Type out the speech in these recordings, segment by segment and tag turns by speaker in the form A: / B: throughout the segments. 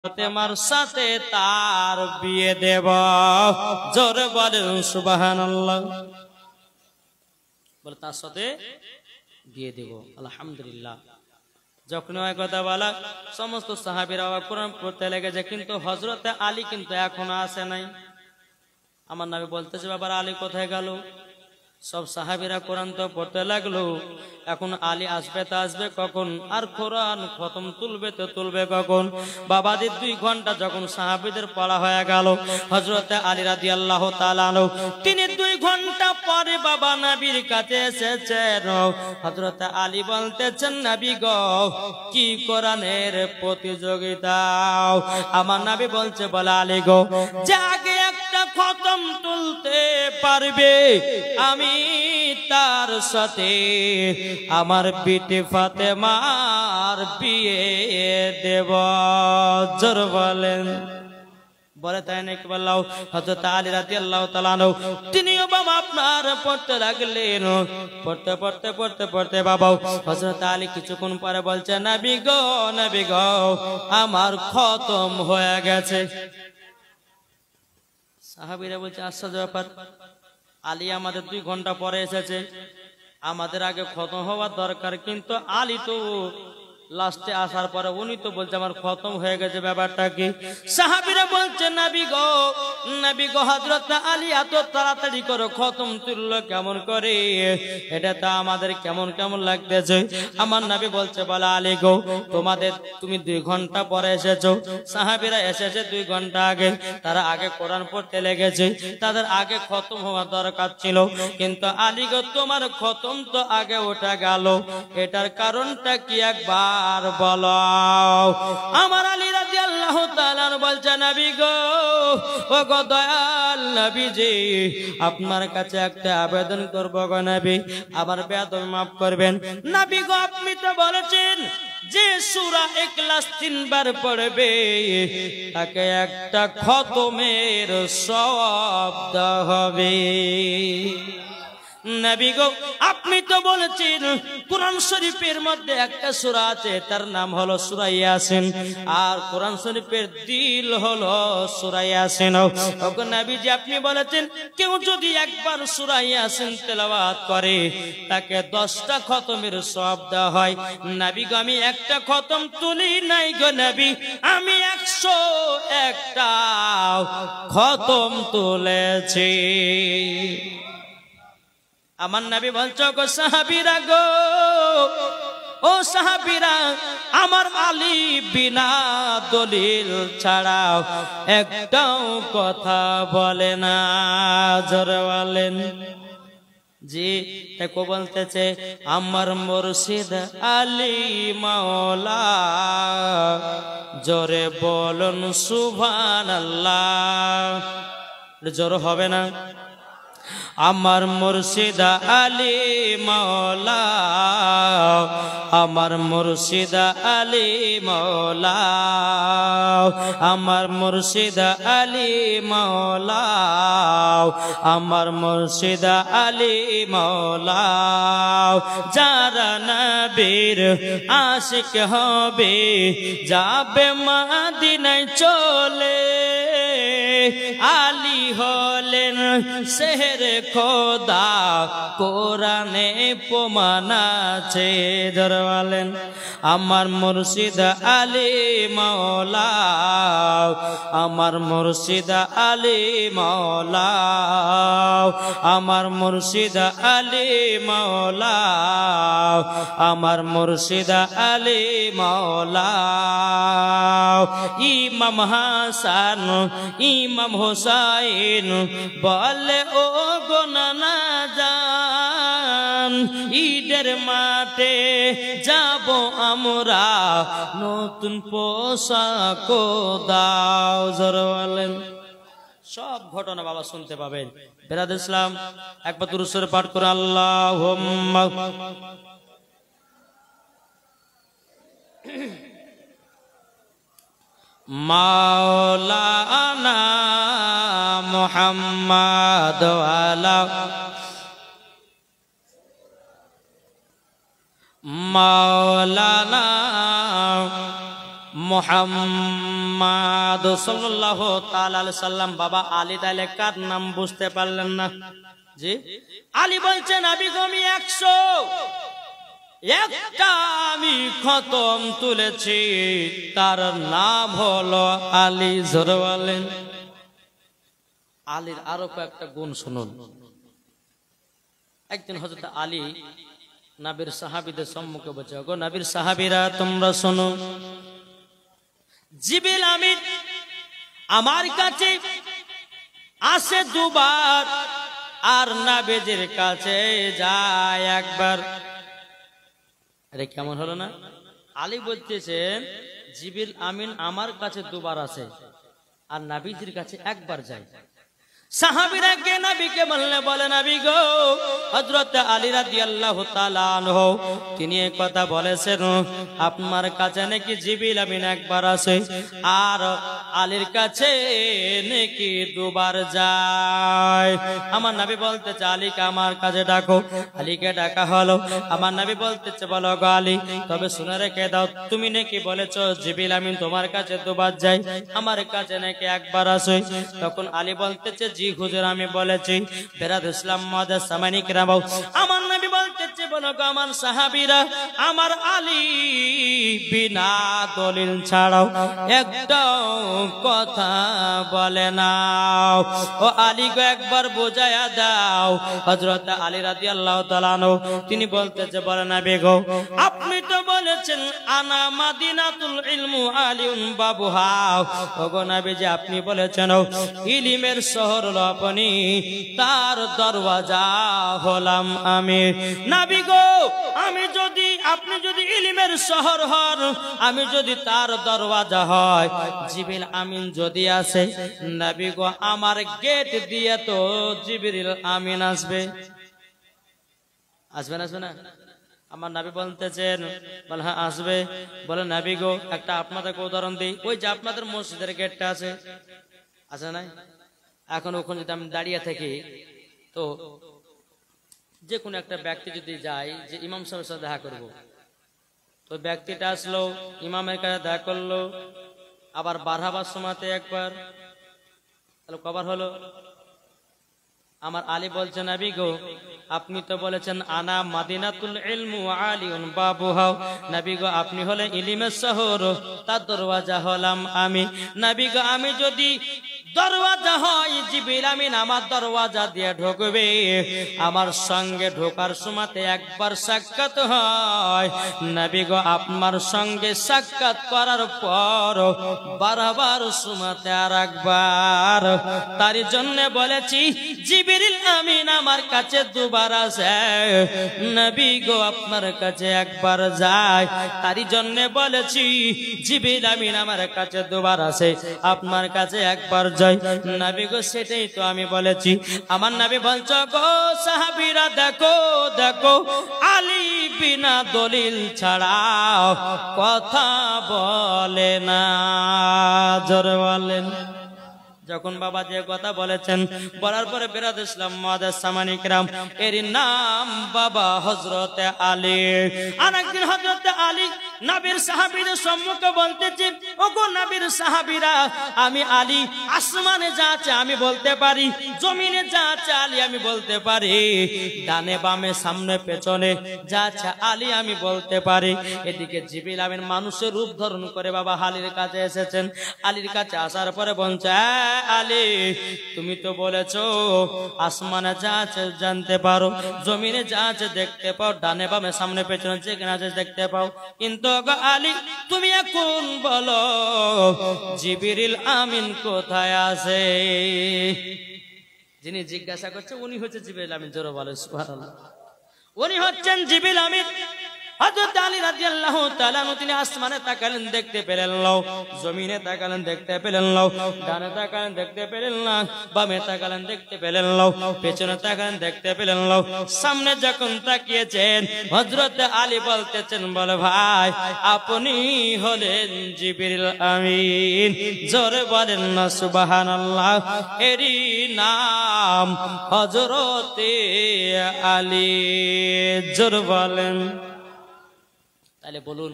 A: ফাতেমার সাথে তার বিয়ে দেব। জোরে বলেন সুবহানাল্লাহ। বলে তার সাথে বিয়ে দেব। আলহামদুলিল্লাহ। যখন ওই কথা বলা সমস্ত সাহাবীরা কোরআন পড়তে লেগেছে, কিন্তু হযরতে আলী কিন্তু এখনো আসে নাই। আমার নবী বলতেছে, বাবার আলী কোথায় গেল? সব সাহাবীরা কোরআন তো পড়তে লাগলো। এখন আলী আসবে তো আসবে কখন, আর কোরআন খতম তুলবে তো তুলবে কখন? বাবাদের 2 ঘন্টা যখন সাহাবীদের পড়া হয়ে গেল, হযরতে আলী রাদিয়াল্লাহু তাআলা আনহু তিনি 2 ঘন্টা পরে বাবা নবীর কাছে এসেছেন। হযরতে আলী বলতেছেন, নবী গো, কি কোরআনের প্রতিযোগিতা? আমার নবী বলছে, বলে আলী গো, যে আগে একটা খতম তুলতে পারবে আমি তার সাথে আমার বিটি ফাতেমার বিয়ে দেব। জোরে বলেন। বলে তাই নাকি? বললাম হযরত আলী রাদিয়াল্লাহু তাআলা আনহু তিনিও বাবা আপনার পড়তে লাগলেন। পড়তে পড়তে পড়তে পড়তে বাবা হযরত আলী কিছুক্ষণ পরে বলছে, নবী গো, নবী গো, আমার খতম হয়ে গেছে। সাহাবীরা বলছে, আশ্চর্য ব্যাপার, আলী আমাদের 2 ঘন্টা পরে এসেছে, আমাদের আগে খতম হওয়ার দরকার, কিন্তু আলী তো লাস্টে আসার পরে উনি তো বলছে আমার খতম হয়ে গেছে, ব্যাপারটা কি? সাহাবীরা বলছে, নবী গো, নবী গো, হযরত আলী এত তাড়াতাড়ি করে খতম তুললো কেমন করে? এটা তো আমাদের কেমন কেমন লাগতেছে। আমার নবী বলছে, বলে আলী গো, তুমি 2 ঘন্টা পরে এসেছো, সাহাবীরা এসেছে 2 ঘন্টা আগে, তারা আগে কোরআন পড়তে লেগেছে, তাদের আগে খতম হওয়ার দরকার ছিল, কিন্তু আলী গো, তোমার খতম তো আগে ওঠা গেল, এটার কারণটা কি একবার আর বলো? আমার আলী রাদিয়াল্লাহু তাআলা বলছে, নবী গো, ও গো দয়াল নবীজি, আপনার কাছে একটা আবেদন করব গো নবী, আমার বেয়াদবি maaf করবেন। নবী গো, আপনি তো বলেছেন যে সূরা ইখলাস 3 বার পড়বে তাকে একটা খতমের সওয়াব দেওয়া হবে। নবী গো, আপনি তো বলেছেন কোরআন শরীফের মধ্যে একটা সূরা আছে, তার নাম হলো সূরা ইয়াসিন, আর কোরআন শরীফের দিল হলো সূরা ইয়াসিন। ওগো নবীজি, আপনি বলেছেন কেউ যদি একবার সূরা ইয়াসিন তেলাওয়াত করে তাকে 10টা খতমের সওয়াব দেওয়া হয়। নবী গো, আমি একটা খতম তুলি নাই গো নবী, আমি 101টা খতম তুলেছি। আমার নবী বলছো, গো সাহাবীরা গো, ও সাহাবীরা, আমার আলী বিনা দলিল ছাড়াও একটাও কথা বলে না। জোরে বলেন। জি, দেখো বলতেছে, আমার মুর্শিদ আলী মাওলা, জোরে বলুন সুবহানাল্লাহ। জোরে হবে না? আমার মুর্শিদ আলী মাওলা, আমার মুর্শিদ আলী মাওলা, আমার মুর্শিদ আলী মাওলা, আমার মুর্শিদ আলী মাওলা। যারা নবীর আশিক হবে যাবে মদিনায় চলে, আলী হলেন শেরে খোদা, কোরআনে প্রমাণ আছে। জোরে বলেন। আমার মুর্শিদ আলী মাওলা, আমার মুর্শিদ আলী মাওলা, আমার মুর্শিদ আলী মাওলা, আমার মুর্শিদ আলী মাওলা। ইমাম হাসান, ইমাম হুসাইন বলে, ও গো নানা জান, ঈদের মাঠে যাব আমরা, নতুন পোশাক দাও। জোরে বলেন। সব ঘটনা বাবা শুনতে পাবেন। বেরাদ ইসলাম, একবার দুরূদ শরীফ পাঠ করে আল্লাহুম্মা মাওলানা মুহাম্মদ ওয়ালা মাওলানা মুহাম্মদ মুহাম্মদ সাল্লাল্লাহু তাআলা আলাইহি সাল্লাম বাবা আলী তাইলে কার নাম বুঝতে পারলেন না? জি, আলী বলছেন নবী গো আমি 100 একটা আমি খতম তুলেছি, তার নাম হলো আলী। জোরে বলেন। আলীর আরো কয়েকটা গুণ শুনুন। একদিন হযরত আলী নবীর সাহাবীদের সম্মুখে বসে, গো নবীর সাহাবীরা তোমরা শোনো, জিবরিল আমিন আমার কাছে আসে দুবার আর নবীজির কাছে যায় একবার। আরে কেমন হলো না? আলী বলতেছেন জিবরিল আমিন আমার কাছে দুবার আসে আর নবীজির কাছে একবার যায়। সাহাবীরা কে নবীকে বলে নবী গো হযরত আলী রাদিয়াল্লাহু তাআলা আনহু তিনি এই কথা বলেছেন আপনার কাছে নাকি জিবরিল আমিন একবার আসে আর আলীর কাছে নাকি দুবার যায়। আমার নবী বলতেছে আলীকে আমার কাছে ডাকো। আলীকে ডাকা হলো। আমার নবী বলতেছে বলো গো আলী, তবে শুনে রেখে দাও তুমি নাকি বলেছো জিবরিল আমিন তোমার কাছে দুবার যায়, আমার কাছে নাকি একবার আসে। তখন আলী বলতেছে জি হুজুর আমি বলেছি। বেরাদ ইসলাম মাদার সামানি কিরাম, আমার নবী বলতেছে বলো গো আমার সাহাবীরা আমার আলী বিনা দলিল ছাড়াও একটা কথা বলে না। ও আলী গো একবার বোঝায়া দাও। হযরত আলী রাদিয়াল্লাহু তাআলা আনহু তিনি বলতেছে বলে নবী গো আপনি তো বলেছেন আনা মাদিনাতুল ইলমু আলিউন বাবুহা। ও গো নবী যে আপনি বলেছেন ইলমের শহর আপনি, তার দরওয়াজা হলাম আমি। নবী গো আমি যদি আপনি যদি ইলমের শহর হন, আমি যদি তার দরওয়াজা হয়, জিবরিল আমিন যদি আসে নবী গো আমার গেট দিয়ে তো জিবরিল আমিন আসবে। আসবে না আসবে না? আমার নবী বলতেছেন বলে হ্যাঁ আসবে। বলে নবী গো একটা আপনাদেরকে উদাহরণ দিই, ওই যে আপনাদের মসজিদের গেটটা আছে আছে না, এখন ওখানে যদি আমি দাঁড়িয়ে থাকি তো যে কোনো একটা ব্যক্তি যদি যায় যে ইমাম সাহেবের সাথে দেখা করবো, তো ব্যক্তিটা আসলো ইমামের কাছে দেখা করলো, আবার বার হবার সময়তে একবার, তাহলে কবার হলো? আমার আলী বলছেন নবী গো আপনি তো বলেছেন আনা মাদিনাতুল ইলমু আলিউন বাবুহা। নবী গো আপনি হলে ইলমের শহর, তার দরওয়াজা হলাম আমি। নবী গো আমি যদি দরওয়াজা হয় জিবরিল আমিন আমার দরওয়াজা দিয়ে ঢুকবে, আমার সঙ্গে ঢোকার সময়তে একবার সাক্ষাৎ হয়। নবী গো আপনার সঙ্গে সাক্ষাৎ করার পর বারবার সময়তে আর একবার, তার জন্য বলেছি জিবরিল আমিন আমার কাছে দুবার আসে, নবী গো আপনার কাছে একবার যায়, তার জন্য বলেছি জিবরিল আমিন আমার কাছে দুবার আসে আপনার কাছে একবার যায়। নবী গো সেটাই তো আমি বলেছি। আমার নবী বলছো গো সাহাবীরা দেখো দেখো আলী বিনা দলিল ছাড়া কথা বলে না। জোরে বলেন। যখন বাবা যে কথা বলেছেন বলার পরে বেরাদ ইসলাম মাদার সামানি কিরাম এর নাম বাবা হযরতে আলী। আর একদিন হযরতে আলী নবীর সাহাবীদের সম্মুখে বলতেছে ওগো নবীর সাহাবীরা আমি আলী আসমানে যা আছে আমি বলতে পারি, জমিনে যা আছে আলী আমি বলতে পারি, ডানে বামে সামনে পেছনে যা আছে আলী আমি বলতে পারি। এদিকে জিবরিল আমিন মানুষের রূপ ধারণ করে বাবা আলীর কাছে এসেছেন। আলীর কাছে আসার পরে বলছে আলী তুমি তো বলেছো আসমানে যা আছে জানতে পারো, জমিনে যা আছে দেখতে পাও, ডানে বামে সামনে পেছনে যেখানে আছে দেখতে পাও, কিন্তু আলী তুমি এখন বলো জিবরিল আমিন কোথায় আছে? যিনি জিজ্ঞাসা করছে উনি হচ্ছে জিবরিল আমিন। জোরে বলে সুবহানাল্লাহ। উনি হচ্ছেন জিবরিল আমিন। হযরত আলী রাদিয়াল্লাহু তাআলা তিনি আসমানে তাকালেন দেখতে পেলেন না, জমিনে তাকালেন দেখতে পেলেন না, ডানে তাকালেন দেখতে পেলেন না, বামে তাকালেন দেখতে পেলেন না, পেছনে তাকালেন দেখতে পেলেন না। সামনে যখন তাকিয়েছেন হযরত আলী বলতেছেন বলে ভাই আপনি হলেন জিবরিল আমিন। জোরে বলেন না সুবহানাল্লাহ। এরই নাম হযরতে আলী। জোরে বলেন। তাহলে বলুন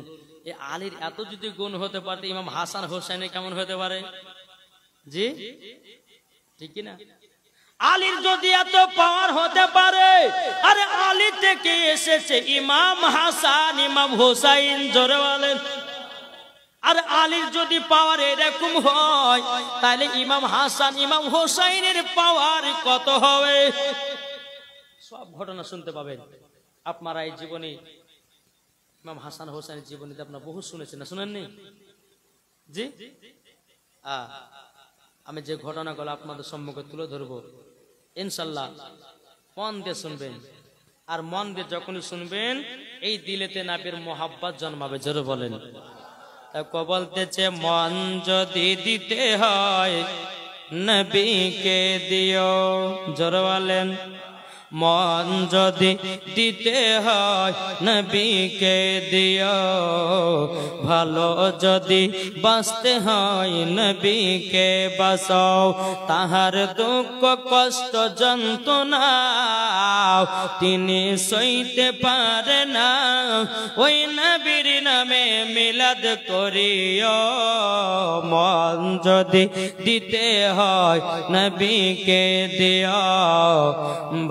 A: এই আলীর এত যদি গুণ হতে পারে ইমাম হাসান হোসেনের কেমন হতে পারে? জি ঠিক কি না? আলীর যদি এত পাওয়ার হতে পারে, আরে আলী থেকে এসেছে ইমাম হাসান ইমাম হোসাইন, জোরে বলেন। আর আলীর যদি পাওয়ার এরকম হয়, তাহলে ইমাম হাসান ইমাম হোসাইনের পাওয়ার কত হবে? সব ঘটনা শুনতে পাবেন আপনারা এই জীবনে। ইমাম হাসান হোসেনের জীবনীতে আপনারা বহু শুনেছেন না, শুনেননি? জি আমি যে ঘটনাগুলো আপনাদের সম্মুখে তুলে ধরবো ইনশাল্লাহ মন দিয়ে শুনবেন। আর মন দিয়ে যখনই শুনবেন এই দিলেতে নবীর মোহাব্বত জন্মাবে, জোরে বলেন। তা বলতেছে মন যদি দিতে হয় নবীকে দিও, জোরে বলেন। মন যদি দিতে হয় নবীকে দিও, ভালো যদি বাঁচতে হয় নবীকে বাঁচাও। তাহার দুঃখ কষ্ট যন্ত্রণা তিনি সইতে পারে না, ওই নবীর নামে মিলাদ করিও। মন যদি দিতে হয় নবীকে দিও,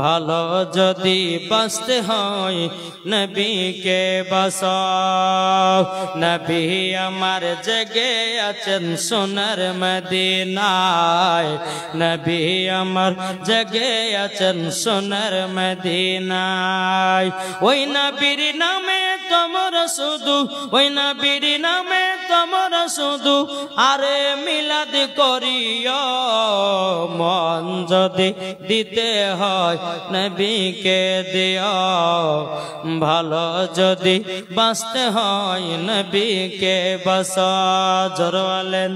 A: ভালো যদি বাঁচতে হয় নবীকে বাঁচাও। নবী আমার জেগে আছেন সোনার মদিনায়, নবী আমার জেগে আছেন সোনার মদিনায়। ওই নবীর নামে তোমরা শুধু, ওই নবীর নামে তোমরা শুধু আরে মিলাদ করিও। মন যদি দিতে হয় নবীকে দিও, ভালো যদি বাঁচতে হয় নবীকে বাঁচাও, জোরে বলেন।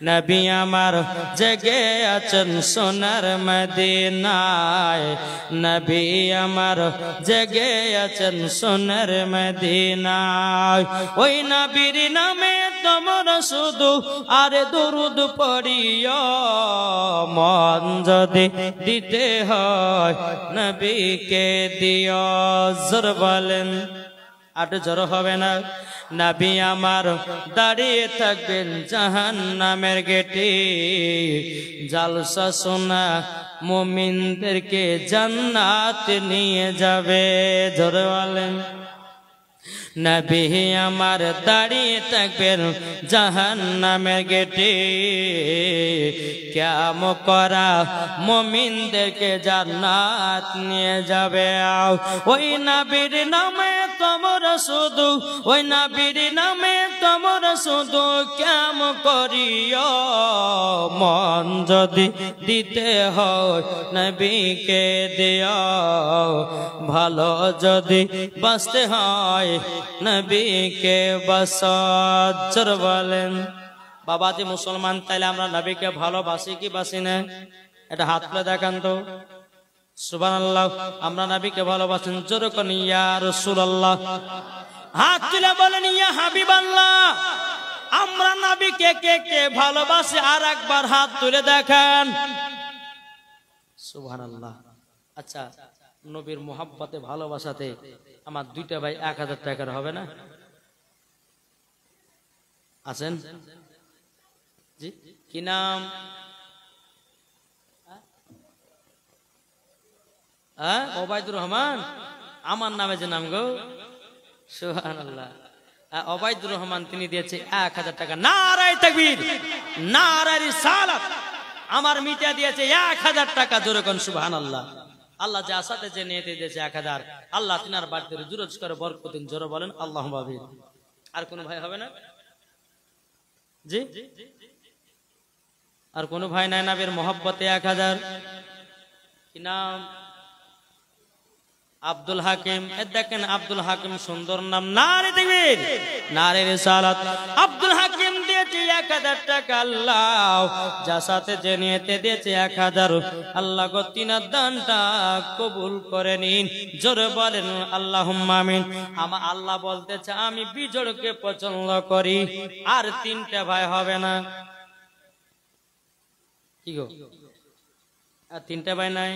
A: নবী আমার জেগে আছেন সোনার মদিনায়, নবী আমার জেগে আছেন সোনার মদিনায়। ওই নবীর নামে তোমরা শুধু আরে দরুদ পড়িও। মন যদি দিতে হয় নবীকে দিও, জোরে বলেন। আর জোর হবে না। নবী আমার দাঁড়িয়ে থাকবেন জাহান্নামের গেটে, জালসা শোনা মুমিনদেরকে জান্নাত নিয়ে যাবে, জোরে বলেন। নবী আমার দাঁড়িয়ে থাকবেন জাহান্নামের গেটে, কিয়াম করা মুমিনদেরকে জান্নাত নিয়ে যাবে। ওই নবীর নামে তোমরা শুধু, ওই নবীর নামে তোমরা শুধু কিয়াম করিও। মন যদি দিতে হয় নবীকে দিও, ভালো যদি বাঁচতে হয় নবীকে বাঁচাও, জোরে বলেন। বাবা যে মুসলমান, তাইলে আমরা নবীকে ভালোবাসি কি বাসি না? এটা হাত তুলে দেখান তো। সুবহানাল্লাহ। আমরা নবীকে ভালোবাসেন, জোরে কোন ইয়া রাসূলুল্লাহ। হাত তুলে বলেন ইয়া হাবিবাল্লাহ। আমরা নবীকে কে কে ভালোবাসি আর একবার হাত তুলে দেখান। সুবহানাল্লাহ। আচ্ছা, নবীর মোহাব্বতে ভালোবাসাতে আমার দুইটা ভাই 1000 টাকার হবে না? আছেন? জি কি নাম? ওবায়দুর রহমান। আমার নামে যে নাম গো, সুবহানাল্লাহ। ওবায়দুর রহমান তিনি দিয়েছে 1000 টাকা। নারায়ে তাকবীর, নারায়ে রিসালাত। আমার মিটা দিয়েছে 1000 টাকা, জোরে কোন সুবহানাল্লাহ। আল্লাহ যে আসাতে যে নিয়ে দিয়েছে 1000, আল্লাহ তিনার বাড়িতে রুজুরজ করে বরকত দিন, জোরে বলেন আল্লাহুম্মা আমিন। আর কোন ভাই হবে না? জি আর কোন ভাই নাই নবীর মোহাব্বতে 1000? কি নাম? আব্দুল হাকিম। দেখেন আব্দুল হাকিম সুন্দর নাম। নারে তাকবীর, নারে রিসালাত। আব্দুল হাকিম দিয়েছে 1000 টাকা। আল্লাহ যার সাথে যে নিয়েতে দিয়েছে 1000, আল্লাহ গো তিনার দানটা কবুল করে নিন, জোরে বলেন আল্লাহুম্মা আমিন। আমার আল্লাহ বলতেছে আমি বিজোড়কে পছন্দ করি। আর 3টা ভাই হবে না? কি গো, আর 3টা ভাই নাই?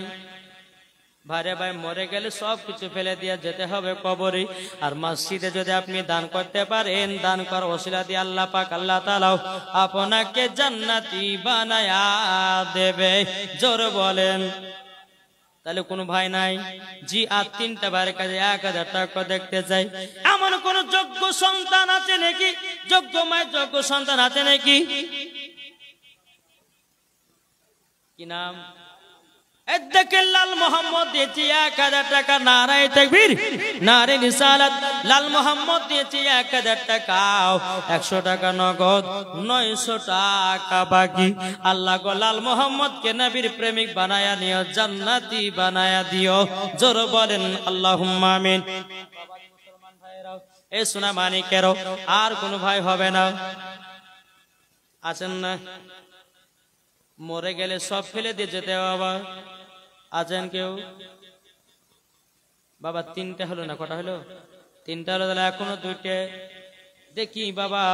A: ভাইরে ভাই, মরে গেলে সব কিছু ফেলে দিয়ে যেতে হবে কবরে। আর মসজিদে যদি আপনি দান করতে পারেন, দান করার ওসিলা দিয়ে আল্লাহ পাক আল্লাহ তাআলা আপনাকে জান্নাতি বানায়া দেবে। জোর বলেন। তাহলে কোনো ভাই নাই? জি, আর 3টা ভাইয়ের কাছে 1000 টাকা দেখতে চাই। এমন কোন যোগ্য সন্তান আছে নাকি? যোগ্য মায়ের যোগ্য সন্তান আছে নাকি? কি নাম? দেখেন, লাল মোহাম্মদ দিয়েছি 1000 টাকা। নারায়ে তাকবীর, নারে রিসালাত। লাল মোহাম্মদ দিয়েছি 1000 টাকা, 100 টাকা নগদ, 900 টাকা বাকি। আল্লাহ গো, লাল মোহাম্মদ কে নবীর প্রেমিক বানায়া নিও, জান্নাতি বানায়া দিও। জোর বলেন আল্লাহুম্মা আমিন। মুসলমান ভাইরাও, এই সোনা মানিকেরও আর কোন ভাই হবে না? আছেন না? মরে গেলে সব ফেলে দিয়ে যেতে বাবা। আছেন কেউ? বাবা 3টা হলো না? কটা হলো? 3টা হলো। তাহলে এখনো 2টে। দেখি বাবা,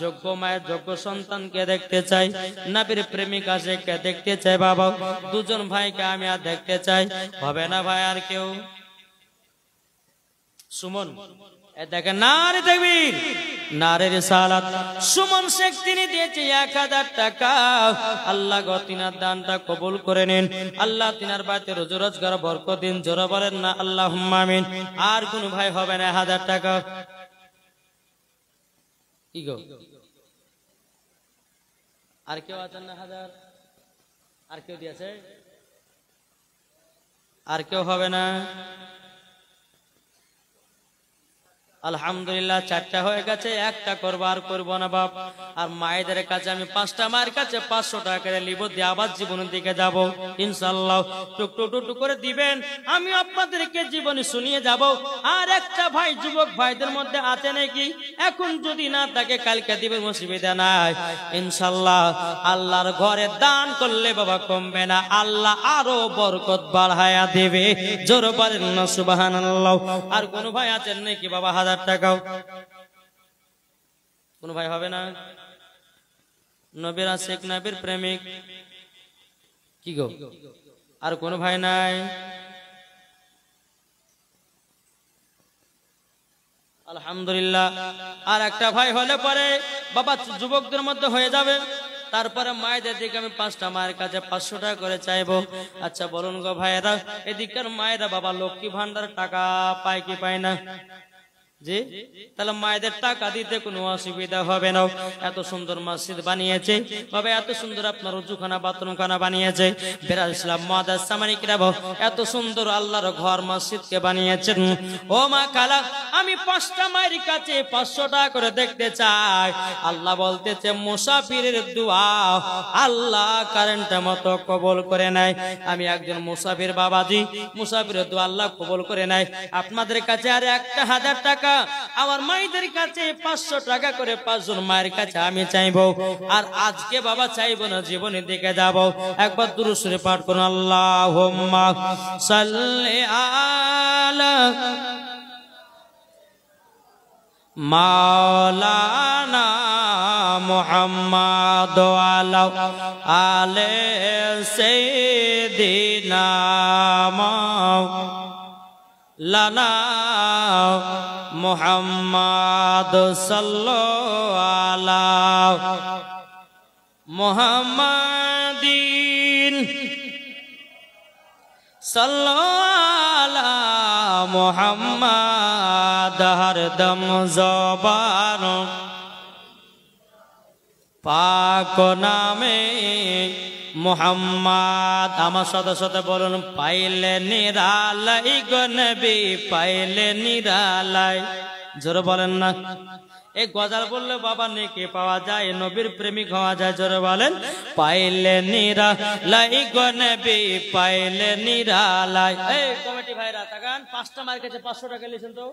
A: যোগ্য মায়ের যোগ্য সন্তানকে দেখতে চাই, নবীর প্রেমিক আছে কে দেখতে চাই বাবা। 2জন ভাইকে আমি আর দেখতে চাই। হবে না ভাই আর কেউ? সুমন, দেখেন, নারে তাকবীর, নারে রিসালাত। সুমন শেখ তিনি দিয়েছে 1000 টাকা। আল্লাহ গো, তিনার দানটা কবুল করে নিন। আল্লাহ তিনার বাড়িতে রোজি রোজগার বরকত দিন। জোরে বলেন না আল্লাহুম্মা আমিন। আর কোন ভাই হবে না 1000 টাকা? কি গো, আর কেউ আছেন না 1000? আর কেউ দিয়েছে? আর কেউ হবে না? আলহামদুলিল্লাহ, 4টা হয়ে গেছে। 1টা করবো, আর করবো না বাপ। আর মায়েদের কাছে আমি 5টা মায়ের কাছে 500 টাকা করে নিব, দিয়ে আবার জীবনের দিকে যাব ইনশাআল্লাহ। টুক করে দিবেন, আমি আপনাদেরকে জীবনে শুনিয়ে যাব। আর একটা ভাই, যুবক ভাইদের মধ্যে আছে নাকি? এখন যদি না থাকে কালকে দিবেন, অসুবিধা নাই ইনশাআল্লাহ। আল্লাহর ঘরে দান করলে বাবা কমবে না, আল্লাহ আরো বরকত বাড়ায়া দেবে। জোরে বলেন না সুবহানাল্লাহ। আর কোন ভাই আছেন নাকি বাবা 1000 টাকাও? কোন ভাই হবে না? নবীর আশিক, নবীর প্রেমিক। কি গো, আর কোন ভাই নাই? আলহামদুলিল্লাহ। আর একটা ভাই হলে পরে বাবা যুবকদের মধ্যে হয়ে যাবে। তারপরে মায়েদের দিকে আমি 5টা মায়ের কাছে 500 টাকা করে চাইবো। আচ্ছা বলুন গো ভাইয়েরা, এদিকের মায়েরা বাবা লক্ষ্মী ভান্ডার টাকা পায় কি পায় না? জি, তাহলে মায়েদের টাকা দিতে কোনো অসুবিধা হবে না। এত সুন্দর মসজিদ বানিয়েছে বাবা, এত সুন্দর আপনার উজুখানা বাথরুমখানা বানিয়েছে। বেরাল ইসলাম মাদ্রাসা মানিকরা, এত সুন্দর আল্লাহর ঘর মসজিদকে বানিয়েছেন। ও মা খালা, আমি 5টা মায়ের কাছে 500 টাকা করে দেখতে চাই। আল্লাহ বলতেছে, মুসাফিরের দোয়া আল্লাহ কারেন্টের মতো কবুল করে নেয়। আমি একজন মুসাফির বাবাজি, মুসাফিরের দোয়া আল্লাহ কবুল করে নেয়। আপনাদের কাছে আর 1000 টাকা, আমার মায়েদের কাছে 500 টাকা করে 5জন মায়ের কাছে আমি চাইবো। আর আজকে বাবা চাইবো না, জীবনের দিকে যাব। একবার দুরূদ শরীফ পাঠ করুন। আল্লাহুম্মা সাল্লি আলা মাওলানা মুহাম্মাদ ওয়ালা আলে সাইয়্যিদিনা লানা মুহাম্মাদ সাল্লাল্লাহু আলা মুহাম্মাদিন সাল্লাল্লাহু আলা মুহাম্মাদ। হরদম জবান পাক নামে মুহাম্মদ। আমার সাথে সাথে বলুন, পাইলে নিরালাই গো নবী, পাইলে নিরালাই। জোরে বলেন না। এই গজাল বললে বাবা নেকি পাওয়া যায়, নবীর প্রেমিক হওয়া যায়। জোরে বলেন, পাইলে নিরালাই গো নবী, পাইলে নিরালাই। এই কমিটি ভাইরা তাকান, 5টা মায়ের কাছে 500 টাকা লিখেন তো,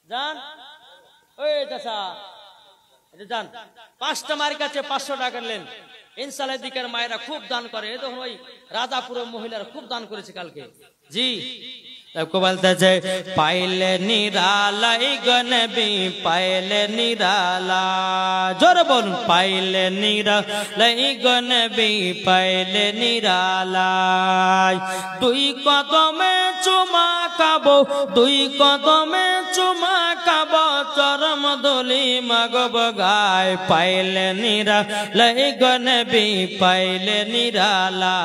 A: যান। ওই চাচা যান, 5টা মায়ের কাছে 500 টাকা নেন ইনশাআল্লাহ। দিকের মায়েরা খুব দান করে। এই দেখুন, ওই রাজাপুরের মহিলারা খুব দান করেছে কালকে। জি, को बोलते पाइले निरालाई गनबी पाइले निराला जोर बोल पाइले निरालाई गनबी पाइले निराला दुई कदमे चुमा खाबो दुई कदमे चुमा खाबो चरम धुली मागब गाय पाइले निरालाई गनबी पाइले निराला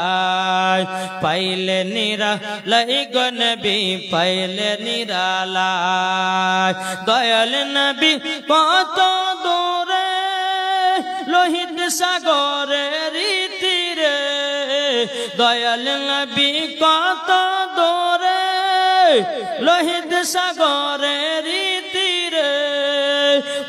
A: पाइले निरालाई गनबी पाइले निराला दयाल नबी कत दूरे लोहित सागरे रीतिरे दयाल नबी कत दूरे लोहित सागरे रीतिरे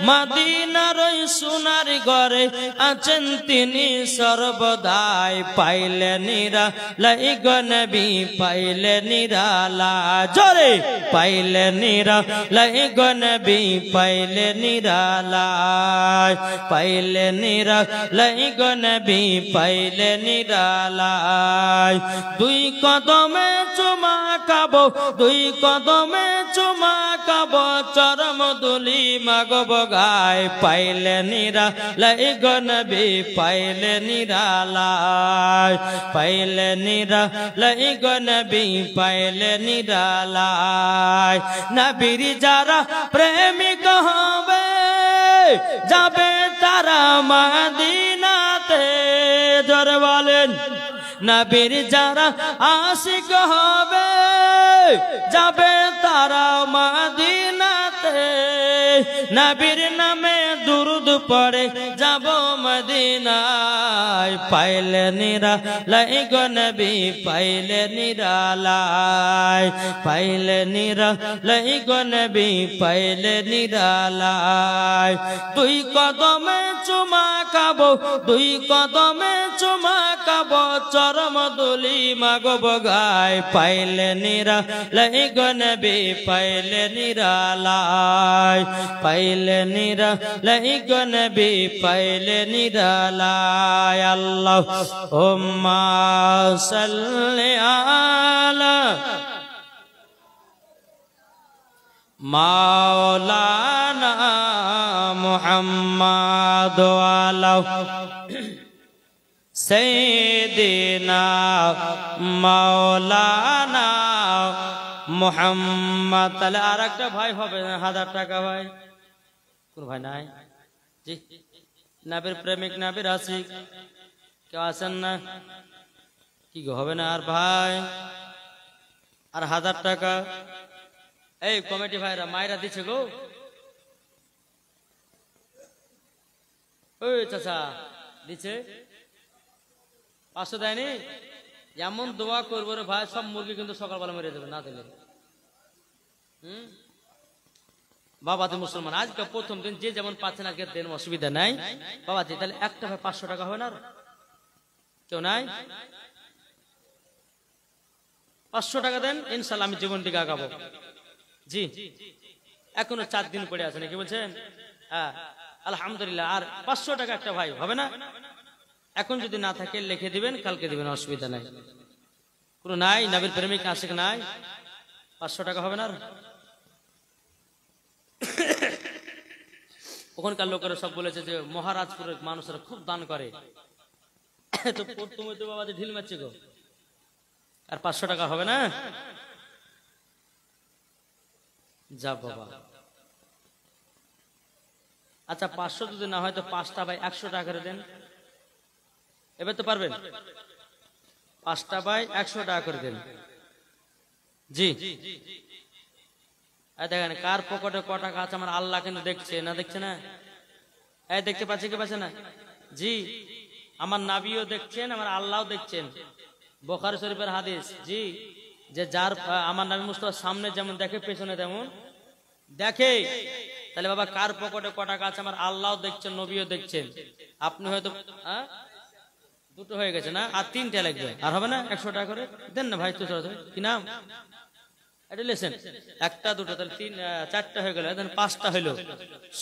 A: मदीनार सोनार घरे आছেন তিনি সর্বদাই পাইলে নিরালাই গনবী পাইলে নিরালা জোরে পাইলে নিরালাই গনবী পাইলে নিরালা পাইলে নিরালাই গনবী পাইলে নিরালা দুই কদমে চুমা খাবো দুই কদমে চুমা খাবো চরম ধুলি মাগব গায় পাইলে নিরালাই গনবী পাইলে নিরালাই পাইলে নিরালাই গনবী পাইলে নিরালাই নবীর যারা প্রেমিক হবে যাবে তারা মদিনাতে জোরে বলেন নবীর যারা আশিক হবে যাবে তারা মদিনাতে নবীর নামে দুরুদ পড়ে যাব মদিনায় পাইলে নিরালাই গনবী পাইলে নিরালাই পাইলে নিরালাই গনবী পাইলে নিরালাই দুই কদমে চুমা খাবো দুই কদমে চুমা খাবো চরম ধুলি মাগব গায় পাইলে নিরালাই গনবী পাইলে নিরালাই পাইলে নিরালাই গনবী পাইলে নিরালাই আল্লাহুম্মা সাল্লি আলা মাওলানা মুহাম্মাদ ওয়ালা সাইয়্যিদিনা মাওলানা মুহাম্মদ। তাহলে আর একটা ভাই হবে 1000 টাকা ভাই কোন ভাই নাই জি নবীর প্রেমিক নবীর আশিক কেউ আছেন না কি গো হবে না আর ভাই আর 1000 টাকা এই কমিটি ভাইরা মাইরা দিছে গো ওই চাচা দিছে 500 দেয়নি এমন দোয়া করবো রে ভাই সব মুরগি কিন্তু সকালবেলা মেরে যাবে না দিলে বাবাতে মুসলমান আজকে প্রথম দিন যে যেমন পাচ্ছেন আজকে দেন অসুবিধা নাই বাবাতে তাহলে একটা ভাই 500 টাকা হবে না কেউ নাই 500 টাকা দেন ইনশাআল্লাহ আমি জীবন থেকে আগাবো জি এখনো 4 দিন পড়ে আছে নাকি বলছেন হ্যাঁ আলহামদুলিল্লাহ আর 500 টাকা একটা ভাই হবে না এখন যদি না থাকে লিখে দিবেন কালকে দিবেন অসুবিধা নাই কোনো নাই নবীর প্রেমিক আশিক নাই 500 টাকা হবে না ওখানকার লোকেরা সব বলেছে যে মহারাজপুরের মানুষরা খুব দান করে তো তুমি তো বাবা ঢিল মারছে গো আর 500 টাকা হবে না যা বাবা আচ্ছা 500 যদি না হয় তো 5টা ভাই 100 টাকা করে দেন এবার তো পারবেন 5টা ভাই 100 টাকা করে দেন জি দেখেন কার পকেটে ক টাকা আছে আমার আল্লাহ কিন্তু দেখছে না দেখছে না এই দেখতে পাচ্ছে কি পাচ্ছে না জি আমার নবীও দেখছেন আমার আল্লাহও দেখছেন বুখারী শরীফের হাদিস জি যে যার আমার নবী মুস্তাফার সামনে যেমন দেখে পেছনে তেমন দেখে তাহলে বাবা কার পকেটে ক টাকা আছে আমার আল্লাহও দেখছেন নবীও দেখছেন আপনি হয়তো দুটো হয়ে গেছে না আর 3টা লাগবে আর হবে না 100 টাকা করে দেন না ভাই তো কি নাম এটা লেসেন একটা দুটো তাহলে 4টা হয়ে গেল এখন 5টা হলো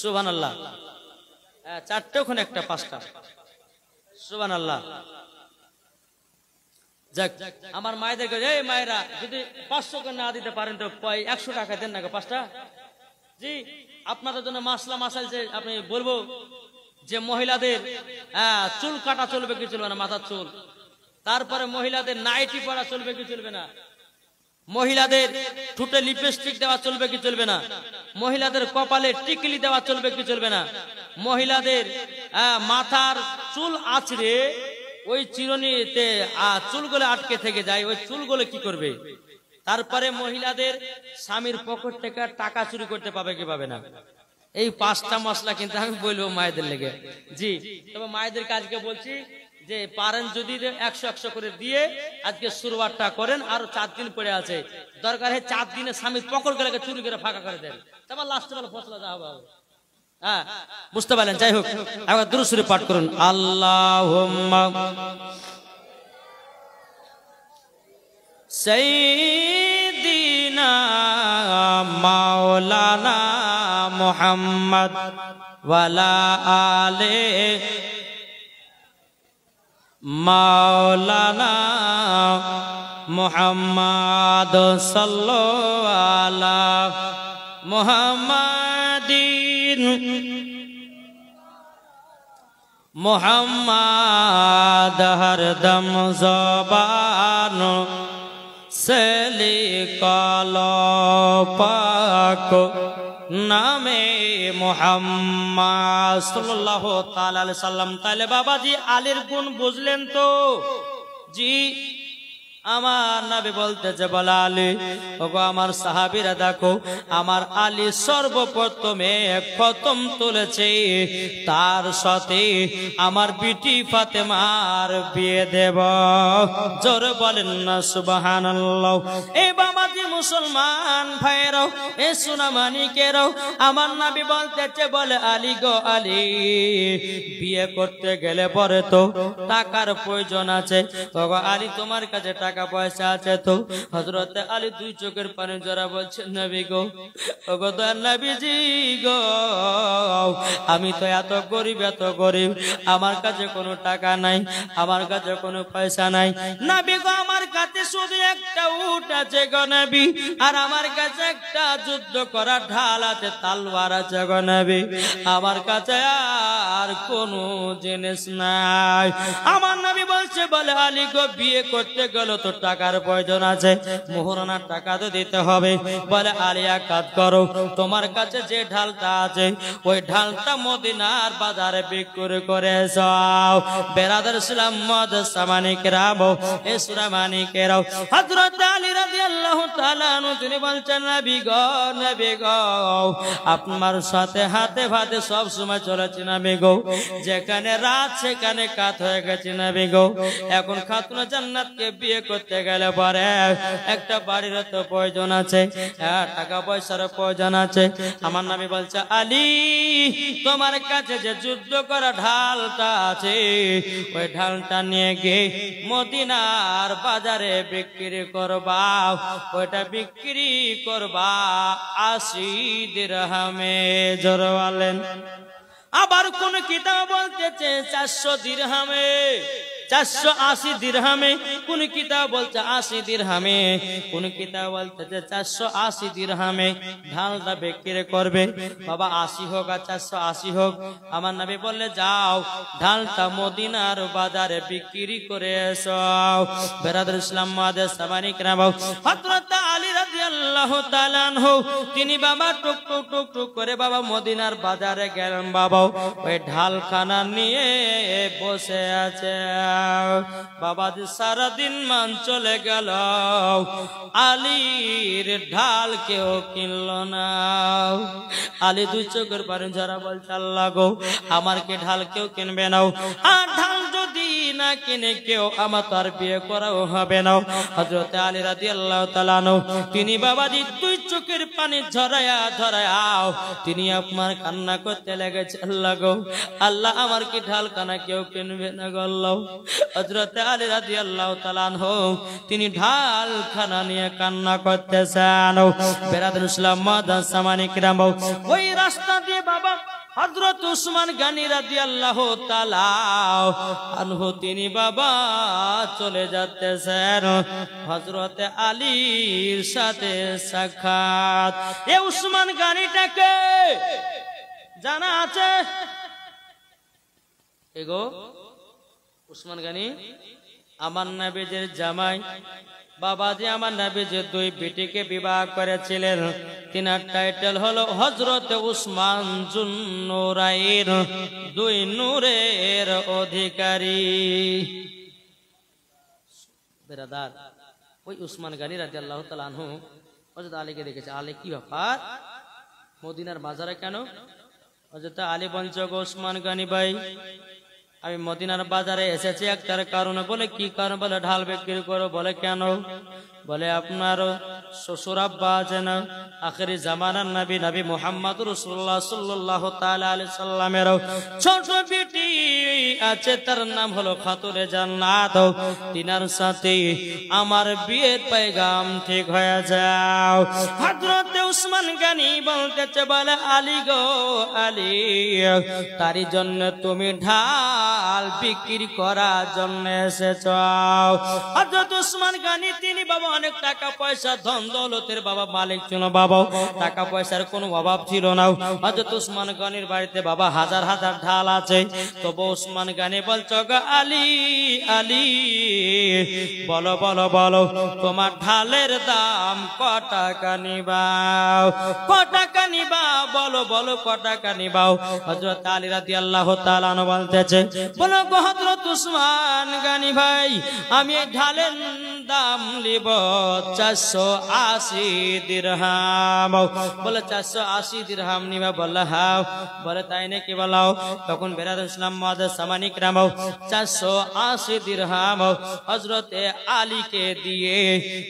A: সুবহানাল্লাহ 4টা ওখানে একটা 5টা সুবহানাল্লাহ যাক আমার মায়েদেরকে, এই মায়েরা যদি 500 করে না দিতে পারেন তো 100 টাকা দেন না, 5টা। জি, আপনাদের জন্য মাসলা মাসাইল যে আপনি বলবো যে মহিলাদের চুল কাটা চলবে কি চলবে না, মাথার চুল। তারপরে মহিলাদের নাইটি পরা চলবে কি চলবে না, মহিলাদের ঠোঁটে লিপস্টিক দেওয়া চলবে কি চলবে না, মহিলাদের কপালে টিকলি দেওয়া চলবে কি চলবে না, মহিলাদের মাথার চুল আছড়ে ওই চিরুনিতে চুলগুলো আটকে থেকে যায়, ওই চুলগুলো কি করবে। তারপরে মহিলাদের স্বামীর পকেট থেকে টাকা চুরি করতে পাবে কি পাবে না। এই 5টা মশলা কিন্তু আমি বলবো মায়েদের লেগে। জি, তবে মায়েদেরকে আজকে বলছি যে পারেন যদি 100 করে দিয়ে আজকে শুরুয়াতটা করেন, আর 4 দিন পড়ে আছে, দরকার হয় 4 দিনে স্বামীর পকেট গুলোকে চুরি করে ফাঁকা করে দেন, তারপর লাস্টে বেলা ফসলা দেওয়া হবে। হ্যাঁ, বুঝতে পারলেন? যাই হোক, একবার দুরূদ শরীফ পাঠ করুন। আল্লাহুম্মা সাইয়্যিদিনা মাওলানা মুহাম্মদ ওয়ালা আলে মাওলানা মুহাম্মদ সাল্লাল্লাহু আলা মুহাম্মাদিন মুহাম্মদ হরদম জবান से लिखलो पाक नामे मुहम्मद सल्लल्लाहु ताला अलैहि वसल्लम। তাহলে বাবাজি আলীর গুণ বুঝলেন তো? জি, আমার নবী বলতেছে, বলা আলী, ওগো আমার সাহাবীরা দেখো, আমার আলী সর্বপ্রথমে খতম তুলেছে, তার সাথে আমার বিটি ফাতেমার বিয়ে দেব। জোরে বলেন না সুবহানাল্লাহ। এই বাবাজি মুসলমান ভাইরাও, এ সোনামানিকেরাও, আমার নবী বলতেছে, বলে আলী গো আলী, বিয়ে করতে গেলে পরে তো টাকার প্রয়োজন আছে। ওগো আলী, তোমার কাছে টাকা পয়সা আছে তো? হযরত আলী 2 চোখের পানি জড়া বলছেন, নবী গো, ওগো দয়ার নবীজি গো, আমি তো এত গরিব, আমার কাছে কোনো টাকা নাই, আমার কাছে কোনো পয়সা নাই। নবী গো, আমার কাছে শুধু একটা উট আছে গো নবী, আর আমার কাছে একটা যুদ্ধ করার ঢাল আছে, তলোয়ার আছে গো নবী, আমার কাছে আর কোনো জিনিস নাই। আমার নবী বলছে, বলে আলী গো, বিয়ে করতে গেল তো টাকার প্রয়োজন আছে, মোহরানার টাকা তো দিতে হবে। বলে আলী, এক কাজ করো, তোমার কাছে যে ঢালটা আছে ওই ঢালটা মদিনার বাজারে বিক্রি করে যাও। বেরাদার ইসলাম মুসলমানিকেরাও, এ সুরামানিকেরাও, হযরত আলী রাদিয়াল্লাহু তাআলা আনহু তিনি বলছেন, নবী গো, আপনার সাথে হাতে ভাতে সব সময় চলেছে নবী গো, যেখানে রাত সেখানে কাত হয়ে গেছে নবী গো। এখন খাতুনে জান্নাতকে বিয়ে করতে গেলে পরে একটা বাড়ির তো প্রয়োজন আছে, টাকা পয়সার প্রয়োজন আছে। আমার নবী বলছে, আলী, তোমার কাছে যে যুদ্ধ করা ঢালটা আছে ওই ঢালটা নিয়ে গিয়ে মদিনার বাজারে বিক্রি করবা, ওইটা বিক্রি করবা 80 দিরহামে। জোরে বলেন। আবার কোন কিতাব বলতেছে 400 দিরহামে, 480 দিরহামে, কোন কিতাব বলছে 80 দিরহামে, কোন কিতাব বলতেছে 480 দিরহামে ঢালটা বিক্রি করবে। বাবা 80 হোক আর 480 হোক, আমার নবী বললে, যাও ঢালটা মদিনার বাজারে বিক্রি করে এসো। বেরাদার ইসলাম মুসলমানিকেরাও, হযরত আলী রাদিয়াল্লাহু তাআলা আনহু তিনি বাবা টুক টুক টুক টুক করে বাবা মদিনার বাজারে গেলেন। বাবা ওই ঢালখানা নিয়ে বসে আছে। বাবাজি সারাদিন মান চলে গেল, আলীর ঢাল কেউ কিনল না। আলী 2 চোখের পানি ঝরা বলছে, আল্লাহ গো, আমার কি ঢাল কেউ কিনবে না? আর ঢাল যদি না কিনে কেউ, আমার তো আর বিয়ে করাও হবে না। হযরত আলী রাদিয়াল্লাহু তাআলা আনহু তিনি বাবাজি 2 চোখের পানি ঝরায়া তিনি আপনার কান্না করতে লেগেছে, আল্লাহ গো, আল্লাহ, আমার কি ঢাল কানা কেউ কিনবে না গো আল্লাহ। হযরত আলী রাদিয়াল্লাহু তাআলা আনহু তিনি ঢাল খানা নিয়ে কান্না করতেছেন। বেরাদার ইসলাম মুসলমানিকেরাও, ওই রাস্তা দিয়ে বাবা হযরত উসমান গনি রাদিয়াল্লাহু তাআলা আনহু তিনি বাবা চলে যাচ্ছেন হযরত আলীর সাথে সাক্ষাৎ। এ উসমান গনিটাকে জানা আছে? এগো উসমান গনি আমার নবীজির জামাই। বাবাজি আমার নবীজি দুই বেটিকে বিবাহ করেছিলেন। তিনার টাইটেল হলো হযরত উসমান জুন্নুরাইন, দুই নূরের অধিকারী। বেরাদার, ওই উসমান গনি রাদিয়াল্লাহু তাআলা আনহু হযরত আলীকে দেখেছে। আলী কি ব্যাপার, মদিনার বাজারে কেন? হযরত আলী বলছে, উসমান গনি ভাই আমি মদিনার বাজারে এসেছি একটার কারণে। বলে কি কারণ? বলে ঢাল বিক্রি করো। বলে কেন? বলে আপনার শ্বশুর আব্বা আছে না আখেরি জামানার নবী নবী মুহাম্মদ রাসূলুল্লাহ সাল্লাল্লাহু তাআলা আলাইহি সাল্লামের ছোট বেটি আছে, তার নাম হলো খাতুনে জান্নাত। তিনার সাথে আমার বিয়ের পয়গাম ঠিক হয়ে যাও। হযরত উসমান গনি বলতেছে, বলে আলী গো আলী, তারই জন্য তুমি ঢাল বিক্রি করার জন্য এসেছো। হযরত উসমান গনি তিনি বাবা অনেক টাকা পয়সা ধন দৌলতের বাবা মালিক ছিল বাবা, টাকা পয়সার কোনো অভাব ছিল না। হযরত উসমান গনির বাড়িতে বাবা হাজার হাজার ঢাল আছে। তবু উসমান গনি বলছো, গো আলী আলী বলো বলো বলো তোমার ঢালের দাম ক টাকা নিবাও, ক টাকা নিবা বলো বলো ক টাকা নিবাও। হযরত আলী রাদিয়াল্লাহু তাআলা আনহু বলতেছে, বলো গো হযরত উসমান গনি ভাই আমি এই ঢালের দাম লিব 480 দিরহাম। বলে 480 দিরহাম নিবা? বললা হ্যাঁ। বলে তাই নাকি? বলাও। তখন বেরাদুল ইসলাম মুআদ্দাস সামানিক রাম 480 দিরহাম হযরত আলীকে দিয়ে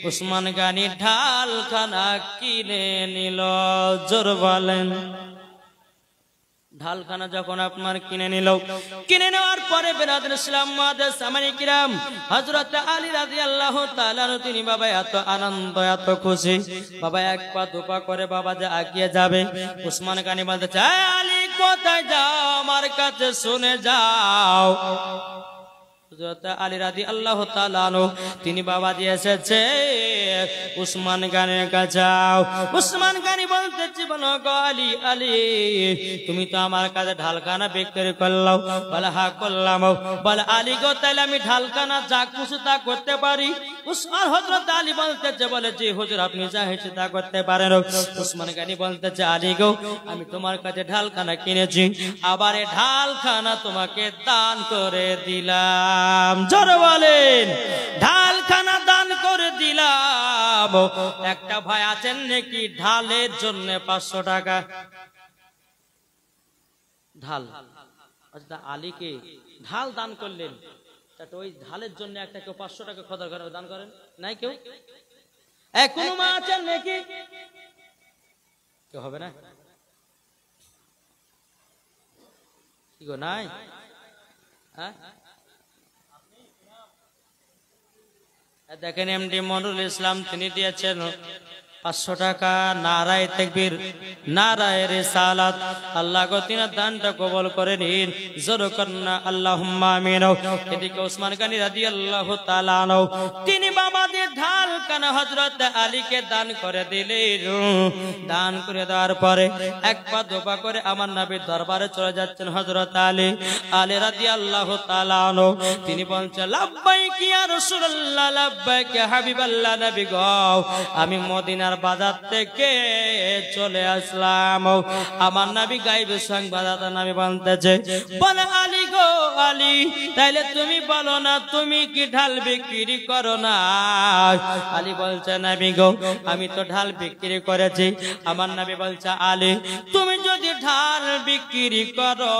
A: উসমান গনি ঢালখানা কিনে নিল। জোর বলেন। ঢালখানা যখন আপনার কিনে নিল, কিনে নেওয়ার পরে বেরাদুল ইসলাম মুআদ্দাস সামানিক রাম হযরত আলী রাদিয়াল্লাহু তাআলা তিনি বাবা এত আনন্দ এত খুশি, বাবা এক পা দুপা করে বাবা যে এগিয়ে যাবে। উসমান গনি বলতে চায়, আলী কোথায় যাও? আমার কাছে শুনে যাও। হযরত আলী রাদিয়াল্লাহু তাআলা তিনি বাবা দিয়ে এসেছে উসমান গনির কাছে। উসমান গনি বলতেছে, বলো গো আলী আলী তুমি তো আমার কাছে ঢালখানা বিক্রি করলাও। বলে হ্যাঁ করলাম। বলে আলী গো তাহলে আমি ঢালখানা যা খুশি তা করতে পারি? উসমান হযরত আলী বলতেছে, বলে জি হুজুর আপনি যা ইচ্ছে তা করতে পারেন। উসমান গনি বলতেছে, আলী গো আমি তোমার কাছে ঢালখানা কিনেছি, আবার এই ঢালখানা তোমাকে দান করে দিলাম। জোরে বলেন, ঢালখানা দান করে দিলাম। একটা ভাই আছেন নাকি ঢালের জন্য 500 টাকা ঢাল আলীকে ঢাল দান করলেন, ওই ঢালের জন্য একটা কেউ 500 টাকা খরচ করে দান করেন নাই? কেউ কোন মা আছেন নাকি? কেউ হবে না? কি গো নাই? হ্যাঁ দেখেন এমডি মনিরুল ইসলাম তিনি দিয়েছেন 500 টাকা। নারায়ে তাকবীর, নারায়ে রিসালাত। আল্লাহ গো তিনার দানটা কবুল করে নিন। জোরে কন্না আল্লাহুম্মা আমিন। এদিকে উসমান গনি রাদিয়াল্লাহু তাআলা আনহু তিনি বাবাদের ঢালখানা হযরত আলীকে দান করে দিলেন। দান করে দেওয়ার পরে এক পা দুপা করে আমার নবীর দরবারে চলে যাচ্ছেন হযরত আলী। আলী রাদিয়াল্লাহু তাআলা আনহু তিনি বলছেন, লাব্বাইক ইয়া রাসূলুল্লাহ, লাব্বাইক ইয়া হাবিবাল্লাহ। নবী গো আমি মদিনা বাজার থেকে চলে আসলাম। আমার নবী গায়েবের সংবাদ নবী বলতেছে, বলে আলী গো আলী তাইলে তুমি বলো না তুমি কি ঢাল বিক্রি করো না? আলী বলছে, নবী গো আমি তো ঢাল বিক্রি করেছি। আমার নবী বলছে, আলী তুমি যদি ঢাল বিক্রি করো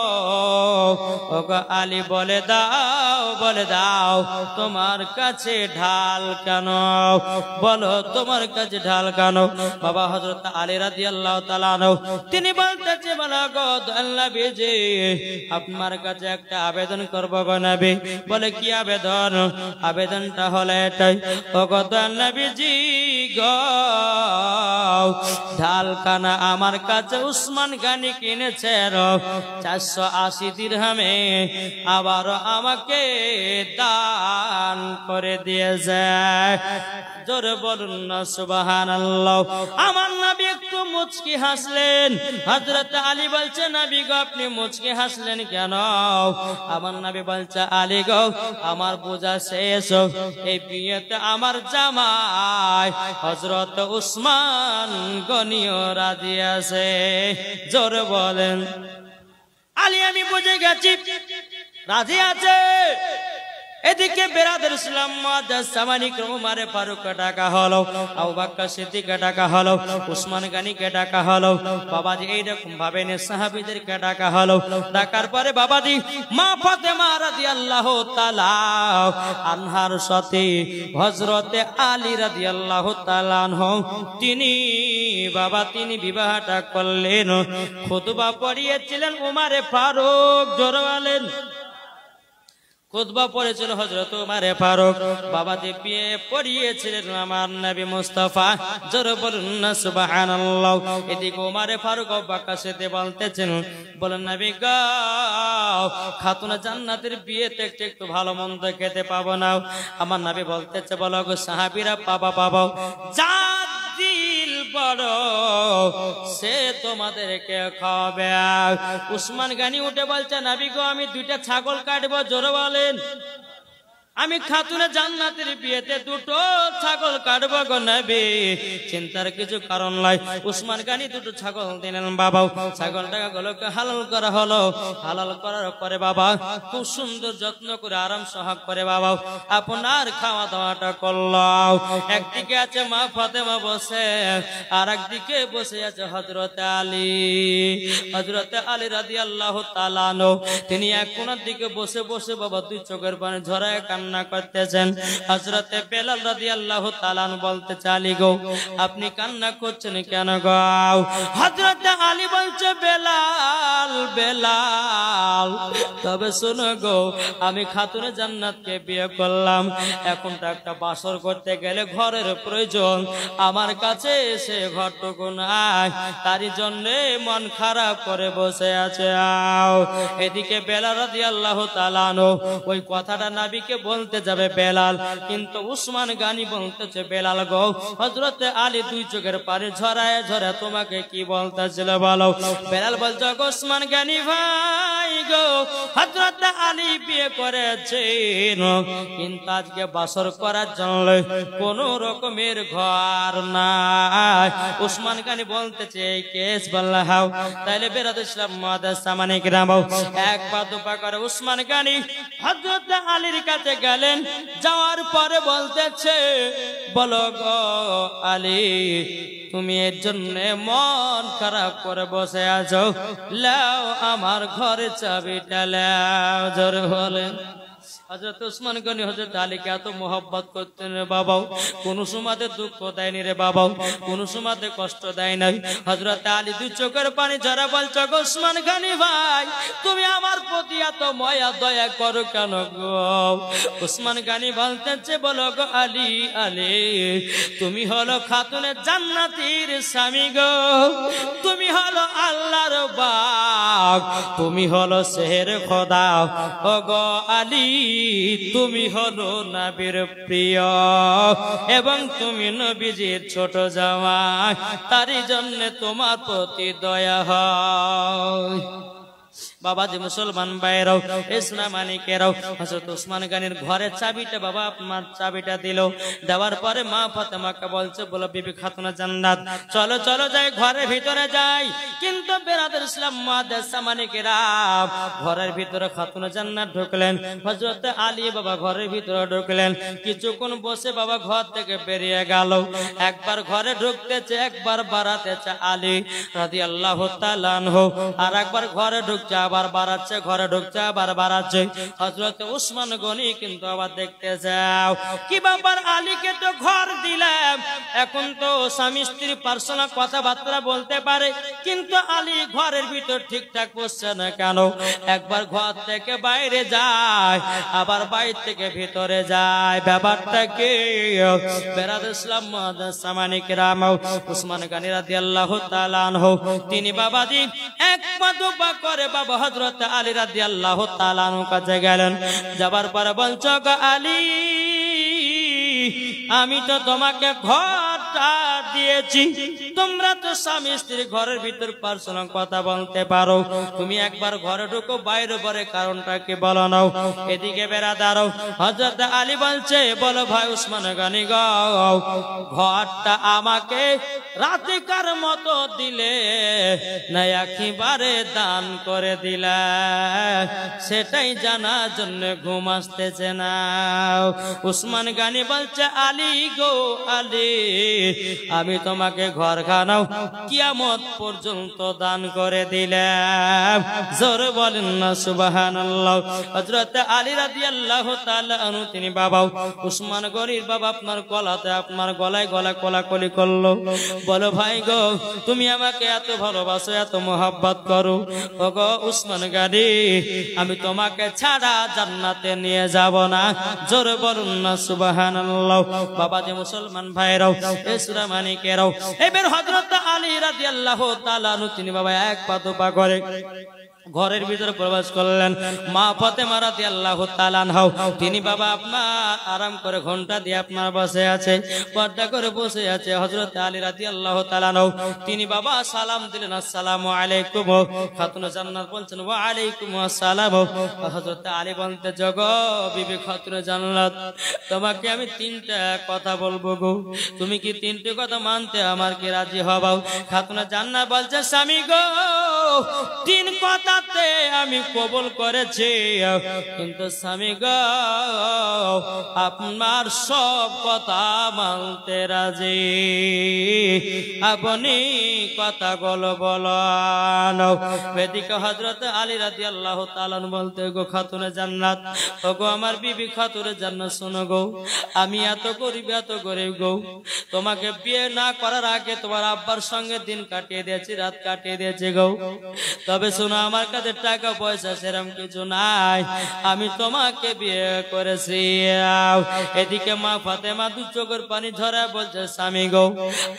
A: ওগো আলী বলে দাও, বলে দাও তোমার কাছে ঢাল কেন? বলো তোমার কাছে ঢাল কেন? বাবা হযরত আলী রাদিয়াল্লাহু তাআলা আনহু তিনি বলতেছে, বলো গো নবীজি আপনার কাছে একটা আবেদন করব গো নবী। বলে কি আবেদন? আবেদনটা হলো এটাই, ও গো নবীজি গো ঢালখানা আমার কাছে উসমান গানি কিনেছে 480 দিরহামে, আবার আমাকে দান করে দিয়েছে। জোরে বলুন না সুবহানাল্লাহ। আমার নবী একটু মুচকি হাসলেন। হযরত আলী বলছে, নবী গো আপনি মুচকি হাসলেন কেন? আমার নবী বলছে, আলী গো আমার বোঝা শেষ, এই বিয়েতে আমার জামাই হযরত উসমান গনিও রাজি আছে। জোরে বলেন। আলী আমি বুঝে গেছি রাজি আছে। এদিকে বেরাদের ইসলাম মুআজ্জাজ সামানিকে উমারে ফারুককে ডাকা হলো, আবু বকর সিদ্দিককে ডাকা হলো, উসমান গনিকে ডাকা হলো। বাবাজি এইরকম ভাবে নে সাহাবীদেরকে ডাকা হলো। ডাকার পরে বাবাজি মা ফাতেমা রাদিয়াল্লাহু তাআলা আনহার সাথে হযরতে আলী রাদিয়াল্লাহু তাআলা আনহু তিনি বিবাহটা করলেন। খুতবা পড়িয়েছিলেন উমারে ফারুক। জোরে বলেন। খুতবা পড়েছিল হযরত উমারে ফারুক। বাবাজি বিয়ে পড়িয়েছিলেন আমার নবী মুস্তাফা। জোরে বলুন না সুবহানাল্লাহ। এদিকে উমারে ফারুক আবু বকর সিদ্দিক বলতেছেন, বলেন নবী গো খাতুন জান্নাতের বিয়েতে একটু ভালো মন্দ খেতে পাবো না। আমার নবী বলতেছে, বলো গো সাহাবীরা পাবো। যা দিল বড় সে তোমাদেরকে খাওয়াবে। উসমান গনি উঠে বলছে, নবী গো আমি 2টা ছাগল কাটবো। জোরে বলেন। আমি খাতুনে জান্নাতের বিয়েতে 2টো ছাগল কাটবো গো নবী। চিন্তার কিছু কারণ নাই। উসমান গনি 2টো ছাগল দিলেন। বাবা ছাগলটাকে হালাল করা হলো। হালাল করার পরে বাবা খুব সুন্দর যত্ন করে আরাম সহাগ করে বাবা আপনার খাওয়া দাওয়াটা করলো। একদিকে আছে মা ফাতেমা বসে, আর একদিকে বসে আছে হযরতে আলী রাদিয়াল্লাহু তাআলা আনহু। তিনি এক কোণার দিকে বসে বসে বাবা 2 চোখের পানি ঝরায় কান্না করতেছেন। হযরতে বেলাল রাদিয়াল্লাহু তাআলা বলতে, আলী গো আপনি কান্না করছেন কেন গো? হযরতে আলী বলছে, বেলাল তবে শোনো গো, আমি খাতুনে জান্নাতকে বিয়ে করলাম। এখন তো একটা বাসর করতে গেলে ঘরের প্রয়োজন। আমার কাছে এসে ঘরটুকু নাই, তারই জন্য মন খারাপ করে বসে আছে। এদিকে বেলাল রাদিয়াল্লাহু তাআলা আনহু ওই কথাটা নবীকে বলতে যাবে বেলাল, কিন্তু উসমান গনি বলতেছে, বেলাল গো হযরতে আলী 2 চোখের পানি ঝরায় তোমাকে কি বলতেছিল বলো। বেলাল বলছে, উসমান গনি ভাই গো হযরতে আলী বিয়ে করেছেন, কিন্তু আজকে বাসর করার জন্য কোন রকমের ঘর নাই। উসমান গনি বলতেছে, এই কেস বললাম তাইলে বেরাদুল ইসলাম মুআজ্জাজ সামানিক রাম এক পা দুপা করে উসমান গনি হযরতে আলীর কাছে গেলেন। যাওয়ার পরে বলতেছে, বলো গো আলী তুমি এর জন্য মন খারাপ করে বসে আছো, লাও আমার ঘরে চাবিটা লাও। জোরে বলেন। হযরত উসমান গনি হযরত আলীকে এত মোহব্বত করতেন রে বাবা, কোন সময়তে দুঃখ দেয়নি রে বাবা, কোন সময়তে কষ্ট দেয় নাই। হযরত আলী 2 চোখের পানি ঝরা বলছে, উসমান গনি ভাই তুমি আমার প্রতি এত মায়া দয়া করো কেন গো? উসমান গনি বলতেছে, বলো গো আলী তুমি হলো খাতুনে জান্নাতের স্বামী গো, তুমি হলো আল্লাহর বাগ, তুমি হলো শের খোদা। ও গো আলী তুমি হলো নবীর প্রিয় এবং তুমি নবীজির ছোট জামাই, তারই জন্য তোমার প্রতি দয়া হয়। বাবাজি মুসলমান ভাইরাও ইসলাম মানিকেরাও হযরত উসমান গনির ঘরের চাবিটা বাবা আপনার চাবিটা দিল। দেওয়ার পরে মা ফাতেমাকে বলছে, বলো বিবি খাতুনে জান্নাত চলো যাই ঘরের ভিতরে যাই। কিন্তু বেরাদুল ইসলাম মুআজ্জাজ সামানিকেরা ঘরের ভিতরে খাতুনে জান্নাত ঢুকলেন। হযরত আলী বাবা ঘরের ভিতরে ঢুকলেন। কিছুক্ষণ বসে বাবা ঘর থেকে বেরিয়ে গেল। একবার ঘরে ঢুকতেছে, একবার বাড়াতেছে আলী রাদিয়াল্লাহু তাআলা আনহু, আর একবার ঘরে ঢুকছে আবার বাড়াচ্ছে, ঘরে ঢুকছে আবার বাড়াচ্ছে। হযরত উসমান গনি কিন্তু আবার দেখতে যাও কি ব্যাপার, আলীকে তো ঘর দিলাম, এখন তো স্বামী স্ত্রী পার্সোনাল কথাবার্তা বলতে পারে, কিন্তু আলী ঘরের ভিতর ঠিকঠাক বসছে না কেন? একবার ঘর থেকে বাইরে যায়, আবার বাইরে থেকে ভিতরে যায়, ব্যাপারটা কি? বেরাদর ইসলাম মুআদ্দাস সামানিক রাম উসমান গনি রাদিয়াল্লাহু তাআলা আনহু তিনি বাবাজি এক পা দুপা করে বাবা হযরত আলী রাদিয়াল্লাহু তাআলা আনহু কাছে গেলেন। যাবার পরে বলছো গো আলী, আমি তো তোমাকে ঘরটা দিয়েছি, তোমরা তো স্বামী স্ত্রী ঘরের ভিতর পার্সোনাল কথা বলতে পারো, তুমি একবার ঘরে ঢুকো, বাইরে পরে কারণটা কি বলো নাও। এদিকে বেরাদারও হযরত আলী বলছে, বলো ভাই উসমান গনি গো, ঘরটা আমাকে রাতিকার মতো দিলে না একেবারে দান করে দিলে, সেটাই জানার জন্য ঘুম আসতেছে না। উসমান গনি বলছে, আলী গো আলী, আমি তোমাকে ঘরখানাও কিয়ামত পর্যন্ত দান করে দিলাম। জোরে বলেন না সুবহানাল্লাহ। হযরত আলী রাদিয়াল্লাহু তাআলা আনহু তিনি বাবা উসমান গনির বাবা আপনার গলাতে আপনার গলায় গলা কোলাকুলি করলো, বলো ভাই গো, তুমি আমাকে এত ভালোবাসো, এত মোহাব্বত করো, ও গো উসমান গনি, আমি তোমাকে ছাড়া জান্নাতে নিয়ে যাব না। জোরে বলুন না সুবহানাল্লাহ। বাবা যে মুসলমান ভাইরাও, এই সূরা মানিকেরাও, এবার হযরত আলী রাদিয়াল্লাহু তাআলা আনহু তিনি বাবা এক পা দুপা করে ঘরের ভিতরে প্রবেশ করলেন। মা ফাতেমা রাদিয়াল্লাহু তাআলা আনহা তিনি বাবা আপনার আরাম করে ঘন্টা দিয়ে আপনার বসে আছে, পর্দা করে বসে আছে। হযরত আলী রাদিয়াল্লাহু তাআলা আনহু তিনি বাবা সালাম দিলেন, আসসালামু আলাইকুম। খাতুন জান্নাত বলছেন, ওয়া আলাইকুম আসসালাম। হযরত আলী বলতে, জগো বিবি খাতুন জান্নাত, তোমাকে আমি তিনটা কথা বলবো গো, তুমি কি তিনটে কথা মানতে আমার কি রাজি হবাও? খাতুন জান্নাত বলছে, স্বামী গো, তিন কথা আমি কবুল করেছি, কিন্তু স্বামী গো, আপনার সব কথা মানতে রাজি, আপনি কথাগুলো বলেন। এদিকে হযরত আলী রাদিয়াল্লাহু তাআলা বলতে, গো খাতুনে জান্নাত, ও গো আমার বিবি খাতুনে জান্নাত, শোনো গো, আমি এত গরিব গো, তোমাকে বিয়ে না করার আগে তোমার আব্বার সঙ্গে দিন কাটিয়ে দিয়েছি, রাত কাটিয়ে দিয়েছি গো, তবে শোনো আমার কাছে টাকা পয়সা সেরকম কিছু নাই, আমি তোমাকে বিয়ে করেছি। এদিকে মা ফাতেমা দু চোখের পানি ঝরা বলছে, স্বামী গো,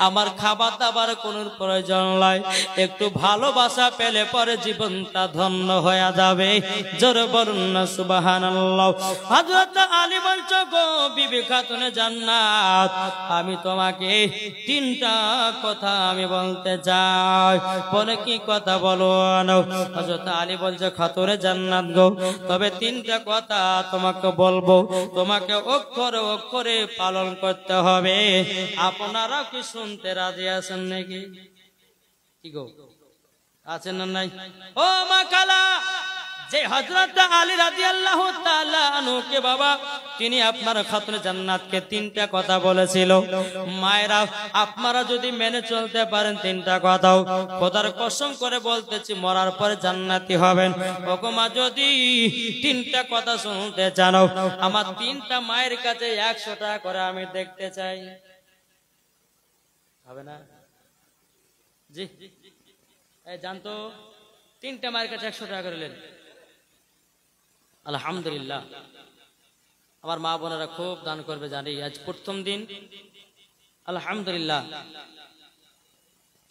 A: আমার খাবার দাবার কোন প্রয়োজন নাই, একটু ভালোবাসা পেলে পরে জীবনটা ধন্য হয়ে যাবে। জোরে বলুন না সুবহানাল্লাহ। হযরত আলী বলছে, গো বিবি খাতুনে জান্নাত, আমি তোমাকে তিনটা কথা আমি বলতে চাই, বলে কি কথা বলো? হযরত আলী বলছে, খাতুনে জান্নাত গো, তবে তিনটা কথা তোমাকে বলবো, তোমাকে অক্ষরে অক্ষরে পালন করতে হবে। আপনারা কি শুনতে রাজি আছেন নাকি? কি গো, আছেন না নাই? ও মা খালা, যে হযরত আলী রাদিয়াল্লাহু তাআলা আনহুকে বাবা তিনি আপনার খাতুনে জান্নাতকে তিনটা কথা বলেছিল, মায়েরা আপনারা যদি মেনে চলতে পারেন তিনটা কথাও, খোদার কসম করে বলতেছি মরার পরে জান্নাতি হবেন। ওগো মা, যদি তিনটা কথা শুনতে জানো, আমার তিনটা মায়ের কাছে 100 টাকা করে আমি দেখতে চাই, হবে না? জি এই জানতো, তিনটা মায়ের কাছে 100 টাকা করে নেন। আলহামদুলিল্লাহ, আমার মা বোনেরা খুব দান করবে জানি, আজ প্রথম দিন আলহামদুলিল্লাহ।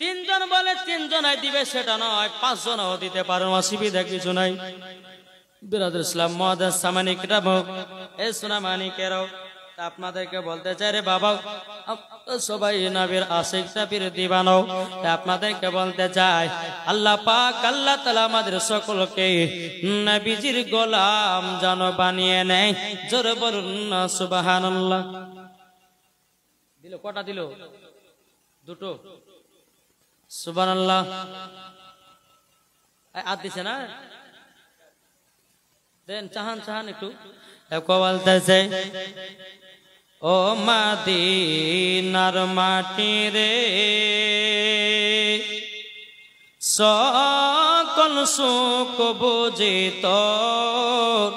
A: তিনজন বলে তিনজনাই দিবে সেটা নয়, 5 জনও দিতে পারেন, অসুবিধা কিছু নাই। বিরাদর ইসলাম মুআদ্দাস সামানিক রাম, এ সোনা মানিকেরাও, আপনাদেরকে বলতে চাই রে বাবা, সবাই নবীর আশিক নবীর দিওয়ানা, আপনাদেরকে বলতে চাই আল্লাহ পাক আল্লাহ তাআলা আমাদের সকলকে নবীজির গোলাম যেন বানিয়ে নেয়। জোরে বলুন না সুবহানাল্লাহ। দিল কটা দিল? দুটো। সুবহানাল্লাহ। আর দিছে না? দেন চাহান একটু বলতেছে, ও মদিনার মাটি রে, সকল সকল সুখ বুঝি তোর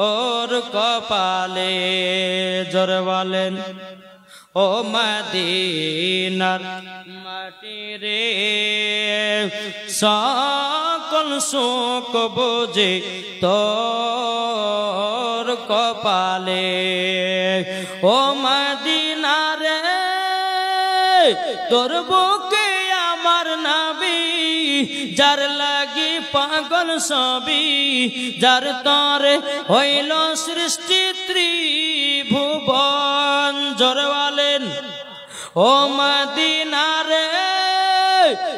A: ওর কপালে। জোরে বলেন ও মদিনার মাটি রে সকল সুখ বুঝি তোর কপালে। ও মদিনা রে তোর বুকে আমার নবী, যার লাগি পাগল সবই, যার তরে হইল সৃষ্টি ত্রিভুবন। জোরে বলেন ও মদিনা রে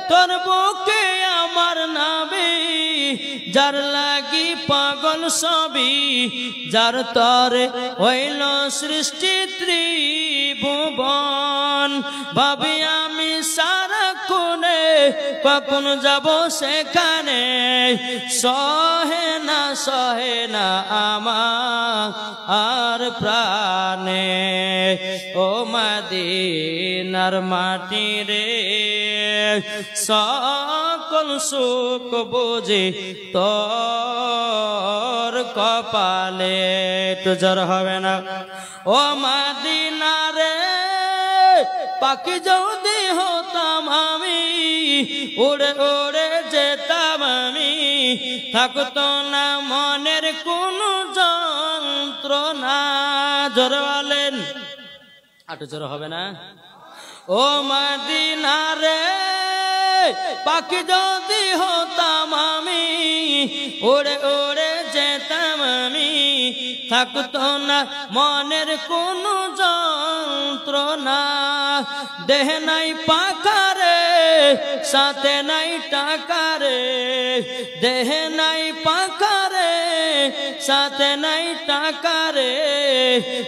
A: তোর বুকে আমার নবী, যার লাগি পাগল সবই, যার তরে হইল সৃষ্টি ত্রিভুবন। ভাবি আমি সারা কোণে কখন যাব সেখানে, সহে না আমার প্রাণে। ও মদিনার মাটি রে সকল সুখ বুঝি তোর কপালে। তো জ্বর হবে না ও মদিনা রে পাখি যদি হতাম আমি, উড়ে উড়ে যেতাম আমি, থাকতো না মনের কোনো যন্ত্রণা। জোরে বলেন আটু জোর হবে না ও মদিনা রে পাখি যদি হতাম আমি, উড়ে উড়ে যেতাম আমি, থাকতো না মনের কোনো যন্ত্রণা। দেহ নাই পাখা রে সাথে নাই টাকা রে, দেহ নাই পাখা রে সাথে নাই টাকা রে,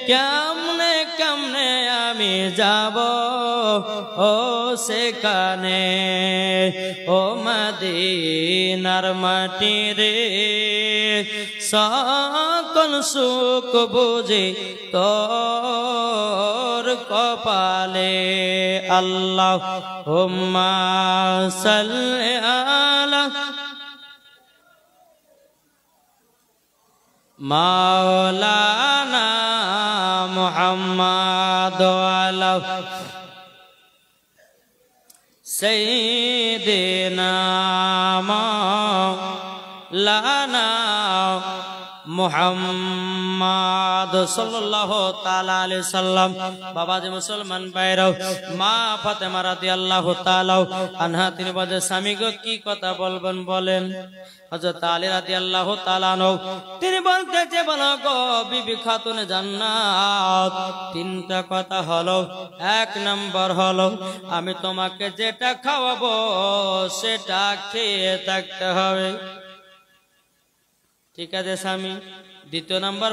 A: কেমনে কেমনে আমি যাব ও সেখানে। ও মদিনার মাটি রে সকল সুখ বুঝি তোর কপালে। আল্লাহুম্মা সাল্লি আলা মাওলানা মুহাম্মাদ ওয়ালা সাইয়্যিদিনা মাওলানা মুহাম্মদ সাল্লাল্লাহু তাআলা আলাইহি সাল্লাম। বাবাজি মুসলমান ভাইরাও, মা ফাতেমা রাদিয়াল্লাহু তাআলা আনহা তিনি বলে স্বামী গো কি কথা বলবেন বলেন। হযরত আলী রাদিয়াল্লাহু তাআলা আনহু তিনি বলতেছে বলো গো বিবি খাতুনে জান্নাত তিনটা কথা হলো। এক নম্বর হলো আমি তোমাকে যেটা খাওয়াবো সেটা খেয়ে থাকতে হবে, ঠিক আছে স্বামী। দ্বিতীয় নাম্বার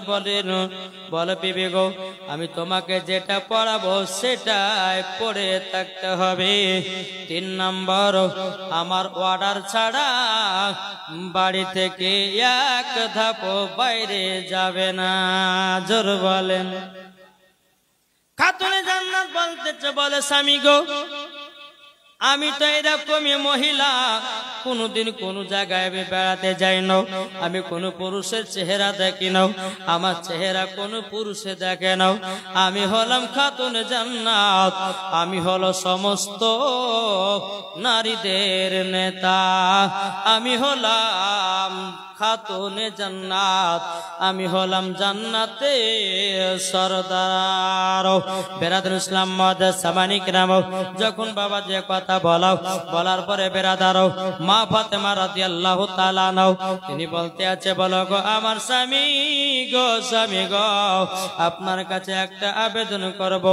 A: বলে বিবি গো আমি তোমাকে যেটা পড়াবো সেটাই পড়ে থাকতে হবে। তিন নাম্বার আমার অর্ডার ছাড়া বাড়ি থেকে এক ধাপ বাইরে যাবে না। জোর বলেন। খাতুনে জান্নাত বলতেছে বলে স্বামী গো আমি তো এরকমই মহিলা, কোনদিন কোন জায়গায় বেড়াতে যাই না, আমি কোন পুরুষের চেহারা দেখি না, আমার চেহারা কোন পুরুষে দেখে না। আমি হলাম খাতুনে জান্নাত, আমি হলো সমস্ত নারীদের নেতা, আমি হলাম খাতুনে জান্নাত, আমি হলাম জান্নাতে সরদার। বেরাদার ইসলাম সামানিক নাম যখন বাবা যে কথা বলার পরে বেরাদার মা ফাতেমা রাদিয়াল্লাহু তাআলা নাও তিনি বলতে আছে বলো গো আমার স্বামী গো আপনার কাছে একটা আবেদন করব।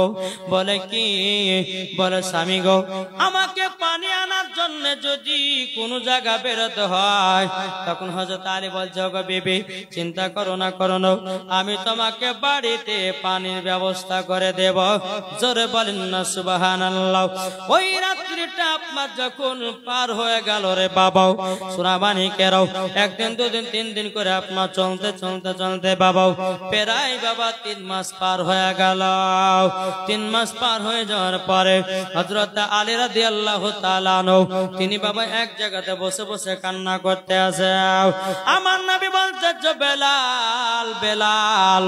A: বলে কি? বলে স্বামী গো আমাকে পানি আনার জন্য যদি কোন জায়গা বেরোতে হয় তখন হযরত আলী বলছে গো বিবি চিন্তা করো না আমি তোমাকে বাড়িতে পানির ব্যবস্থা করে দেব। জোরে বলেন না সুবহানাল্লাহ। ওই রাত্রিটা আপনার যখন পার হয়ে গেল রে বাবা সুরাবানি কেরাও একদিন দুদিন তিন দিন করে আপনার চলতে বাবা প্রায় বাবা 3 মাস পার হয়ে গেল। 3 মাস পার হয়ে যাওয়ার পরে হযরত আলী রাদিয়াল্লাহু তাআলা আনহু তিনি বাবা এক জায়গাতে বসে বসে কান্না করতে আছে। আমার নবী বলছে যে বেলাল বেলাল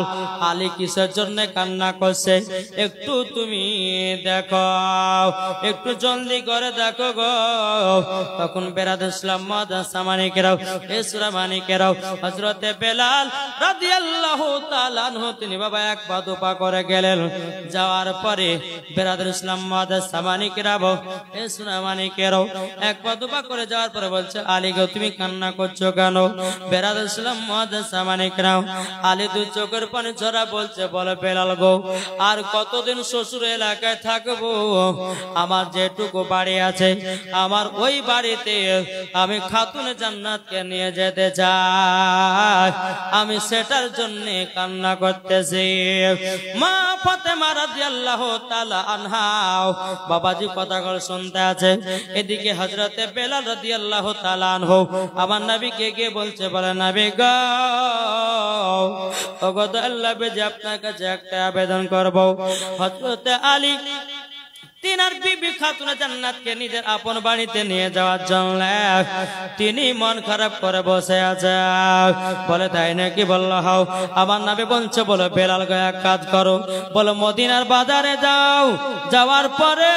A: আলী কিসের জন্য কান্না করছে একটু তুমি দেখো, একটু জলদি করে দেখো গো। তখন বেরাদুল ইসলাম মাদ্রাসা মানিকেরাও ইসরা মানিকেরাও হযরতে বেলাল রাদিয়াল্লাহু তাআলা আনহু তিনি বাবা এক পা দুপা করে গেলেন। যাওয়ার পরে বেরাদুল ইসলাম মাদ্রাসা মানিকেরাও ইসরা মানিকেরাও এক পা দুপা করে যাওয়ার পরে বলছে আলী গো তুমি কান্না করছো কেন? বেরাদুল ইসলাম মাদ্রাসা মানিকেরাও আলী দু চোখের পানি ঝরা বলছে বলে বেলাল গো আর কতদিন শ্বশুর এলাকায় থাকবো? আমার যেটুকু বাড়ি আছে আমার ওই বাড়িতে আমি খাতুনে জান্নাতকে নিয়ে যেতে চাই, আমি সেটার জন্য কান্না করতেছি। মা ফাতেমা রাদিয়াল্লাহু তাআলা আনহা বাবাজি কথাগুলো শুনতে আছে, এদিকে হযরতে বেলাল রাদিয়াল্লাহু তাআলা আনহু আমার নবীকে গিয়ে বলছে বলে নবী গো ওগো আল্লাহ যে আপনার কাছে একটা আবেদন করব। হযরতে আলী তিনার বিবি খাতুনে জান্নাতকে নিজের আপন বাড়িতে নিয়ে যাওয়ার জন্য তিনি মন খারাপ করে বসে আছে। বলে তাই নাকি? বলল হাও। আমার নবী বলছে বলে বেলাল গো এক কাজ করো, বলো মদিনার বাজারে যাও, যাওয়ার পরে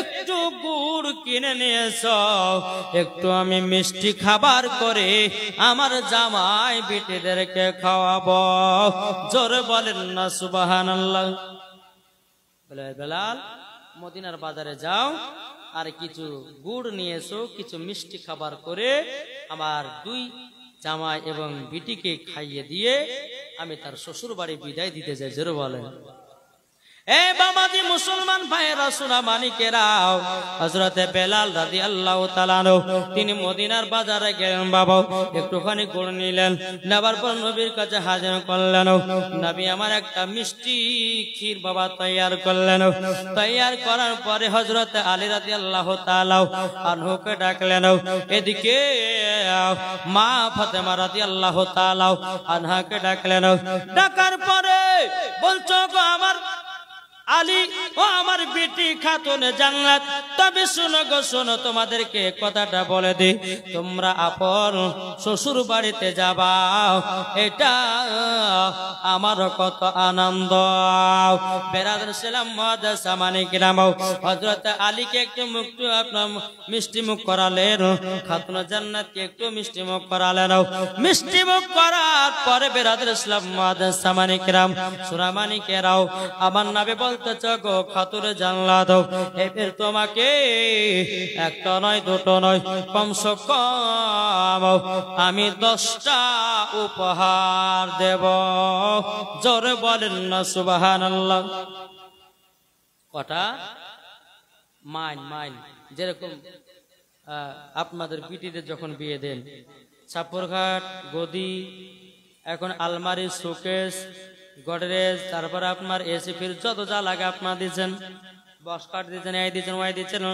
A: একটু গুড় কিনে নিয়ে এসো, একটু আমি মিষ্টি খাবার করে আমার জামাই বিটিদেরকে খাওয়াবো। জোরে বলেন না সুবহানাল্লাহ। বলে বেলাল মদিনার বাজারে যাও আর কিছু গুড় নিয়ে এসো, কিছু মিষ্টি খাবার করে আমার দুই জামাই এবং বিটিকে খাইয়ে দিয়ে আমি তার শ্বশুর বাড়ি বিদায় দিতে যাই। জোরে বলেন। এ বাবাজি মুসলমান ভাইয়েরা সোনা মানিকেরাও হযরতে বেলাল রাদিয়াল্লাহু তাআলা আনহু তিনি মদিনার বাজারে গেলেন। বাবা একটুখানি গুড় নিলেন, নেবার পর নবীর কাছে হাজির করলেন। নবী আমার একটা মিষ্টি ক্ষীর বাবা তৈয়ার করলেন। তৈয়ার করার পরে হযরতে আলী রাদিয়াল্লাহু তাআলা আনহুকে ডাকলেন। এদিকে মা ফাতেমা রাদিয়াল্লাহু তাআলা আনহাকে ডাকলেন। ডাকার পরে বলছো গো আমার আলী ও আমার বিটি খাতুনে জান্নাত, তবে শুনো গো শোনো, তোমাদেরকে কথাটা বলে দিই, তোমরা আপন শ্বশুর বাড়িতে যাবা, এটা আমার কত আনন্দ। বেরাদুল ইসলাম মাদ্রাসা মানিকেরাম হযরত আলীকে একটু মুক্ত আপনার মিষ্টি মুখ করালেন, খাতুনে জান্নাতকে একটু মিষ্টি মুখ করালেন। মিষ্টি মুখ করার পরে বেরাদুল ইসলাম মাদ্রাসা মানিকেরাম সূরা মানিকেরাও আমার নবী বলতেছ গো খাতুনে জান্নাত এর তোমাকে একটা নয় দুটো নয় কমসে কম আমি 10টা উপহার দেব। জোরে বলেন না সুবহানাল্লাহ। কটা? Mine mine. যেরকম আপনাদের বিটিদের যখন বিয়ে দেন চাপরঘাট গদি, এখন আলমারি শোকেস গডরেজ, তারপরে আপনার এসি ফ্রিজ যত যা লাগে আপনার দিচ্ছেন, বক্স কাট দিচ্ছেন, এই দিচ্ছেন ওই দিচ্ছেন।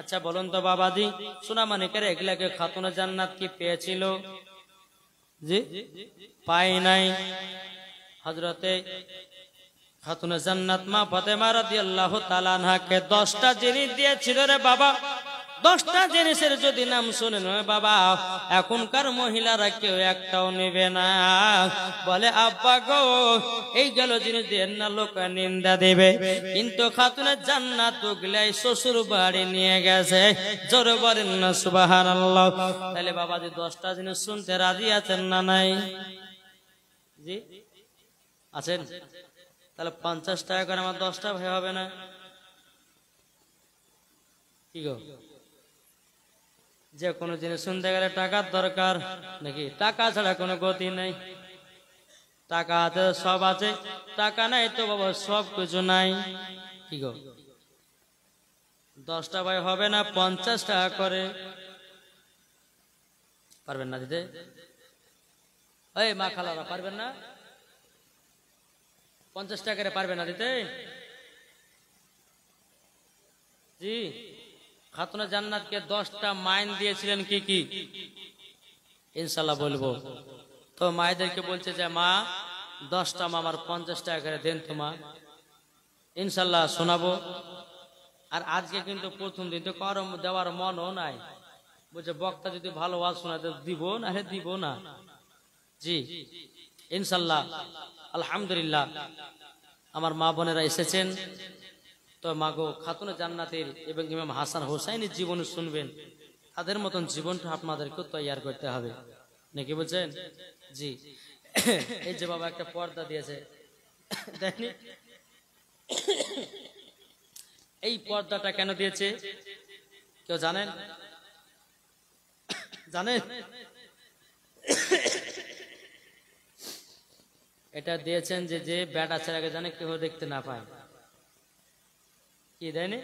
A: আচ্ছা বলুন তো বাবাজি সোনা মানিকের এগুলাকে খাতুনে জান্নাত কি পেয়েছিল? জি পাই নাই। হযরতে খাতুনে জান্নাত মা ফাতেমা রাদিয়াল্লাহু তাআলা আনহাকে 10টা জিনিস দিয়েছিল রে বাবা। 10টা জিনিসের যদি নাম শুনেন বাবা এখনকার মহিলারা কেউ একটাও নেবে না। বলে আব্বা গো এই গেল জিনিস দিয়ে না লোক নিন্দা দেবে, কিন্তু খাতুনে জান্নাত ওগুলাই শ্বশুর বাড়ি নিয়ে গেছে। জোরে বলেন না সুবহানাল্লাহ। তাহলে বাবা যে 10টা জিনিস শুনতে রাজি আছেন না নাই? জি আছেন? তাহলে 50 টাকা করে আমার 10টা ভাই হবে না? কি গো? যে কোনো জিনিস শুনতে গেলে টাকার দরকার নাকি? টাকা ছাড়া কোনো গতি নেই। টাকা আছে সব আছে, টাকা নাই তো বাবা সব কিছু নাই। কি গো 10টা ভাই হবে না? 50 টাকা করে পারবেন না দিতে? এই মা খালারা পারবেন না? 50 টাকা করে পারবেন না দিতে? জি খাতুনে জান্নাতকে 10টা মাইন দিয়েছিলেন কি কি ইনশাআল্লাহ বলবো। তো মায়েদেরকে বলছে যে মা 10টা আমার 50 টাকা করে দেন তো মা, ইনশাআল্লাহ শোনাবো। আর আজকে কিন্তু প্রথম দিন তো করম দেওয়ার মনও নাই, বুঝছে বক্তা যদি ভালো ওয়াজ শোনাতে দিব না, হে দিব না। জি ইনশাল্লাহ আলহামদুলিল্লাহ আমার মা বোনেরা এসেছেন, তো মাগো খাতুনে জান্নাতের এবং ইমাম হাসান হোসাইনের জীবন শুনবেন, তাদের মতন জীবনটা আপনাদেরকে তৈয়ার করতে হবে, নাকি বলছেন? জি এই যে বাবা একটা পর্দা দিয়েছে দেখনি, এই পর্দাটা কেন দিয়েছে কেউ জানেন? জানেন? এটা দিয়েছেন যে যে বেটা ছেলেকে জানে কেউ দেখতে না পায়, কি দেয়নি?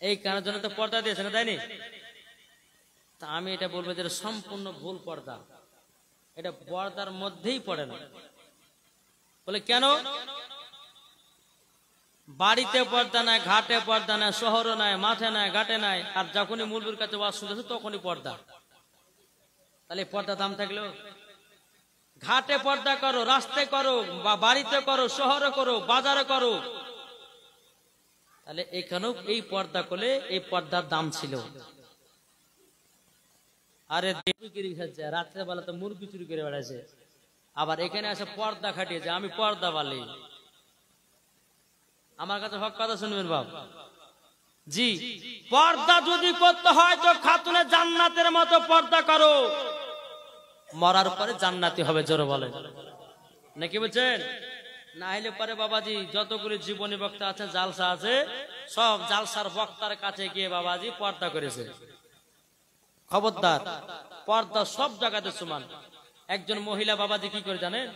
A: এই কারণের জন্য তো পর্দা দিয়েছে না, দেয়নি? তা আমি এটা বলবো যে সম্পূর্ণ ভুল পর্দা, এটা পর্দার মধ্যেই পড়ে না। বলে কেন? বাড়িতে পর্দা নাই, ঘাটে পর্দা নাই, শহরে নাই, মাঠে নাই, ঘাটে নাই, আর যখনই মুলবির কাছে ওয়াজ শুনতেছে তখনই পর্দা। তাহলে পর্দা দাম থাকলো? ঘাটে পর্দা করো, রাস্তায় করো, বা বাড়িতে করো, শহরে করো, বাজারে করো, তাহলে এখানেও এই পর্দা করলে এই পর্দার দাম ছিল। আরে রাত্রে বেলা তো মুরগি চুরি করে বেড়াচ্ছে, আবার এখানে এসে পর্দা খাটিয়েছে, আমি পর্দা বালি। আমার কাছে হক কথা শুনবেন বাপ। জি পর্দা যদি করতে হয় তো খাতুনে জান্নাতের মতো পর্দা করো, মরার পরে জান্নাতি হবে, জোরে বলেন, নাকি বলছেন? না হলে পরে বাবাজি যতগুলি জীবনী বক্তা আছে, জালসা আছে, সব জালসার বক্তার কাছে গিয়ে বাবাজি পর্দা করেছে। খবরদার, পর্দা সব জায়গাতে সমান। একজন মহিলা বাবাজি কি করে জানেন?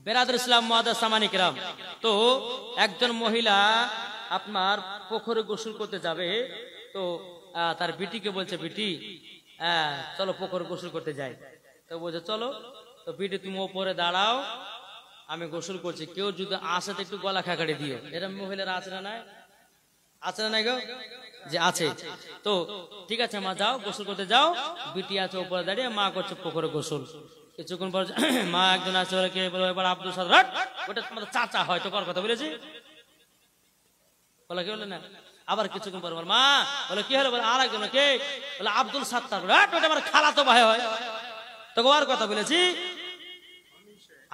A: বেরাদর ইসলাম মুআদ্দাস সামানিক রাম, তো একজন মহিলা আপনার পুকুরে গোসল করতে যাবে, তো তার বিটিকে বলছে, বিটি চলো পুকুরে গোসল করতে যাই। তো বলছে চলো। তো বিটি তুমি ওপরে দাঁড়াও, আমি গোসল করছি, কেউ যদি আসে তো একটু গলা খাকাড়ি দিও। এরকম মহিলারা আছে না নাই? আছে না নাই গো? যে আছে। তো ঠিক আছে মা, যাও গোসল করতে যাও। বিটি আছে উপরে দাঁড়িয়ে, মা করছে পুকুরে গোসল। কিছুক্ষণ পর মা একজন আছে, কে বলে এবার আব্দুল সাদ্দাক, ওটা তোমাদের চাচা হয়তো, কার কথা বলেছি বলে, কি বলে না? আবার কিছুক্ষণ পর মা বলে কি হলো? বলে আর একজন, কে? বলে আব্দুল সাত্তার, ওটা আমার খালাতো ভাই হয়, তো আর কথা বলেছি।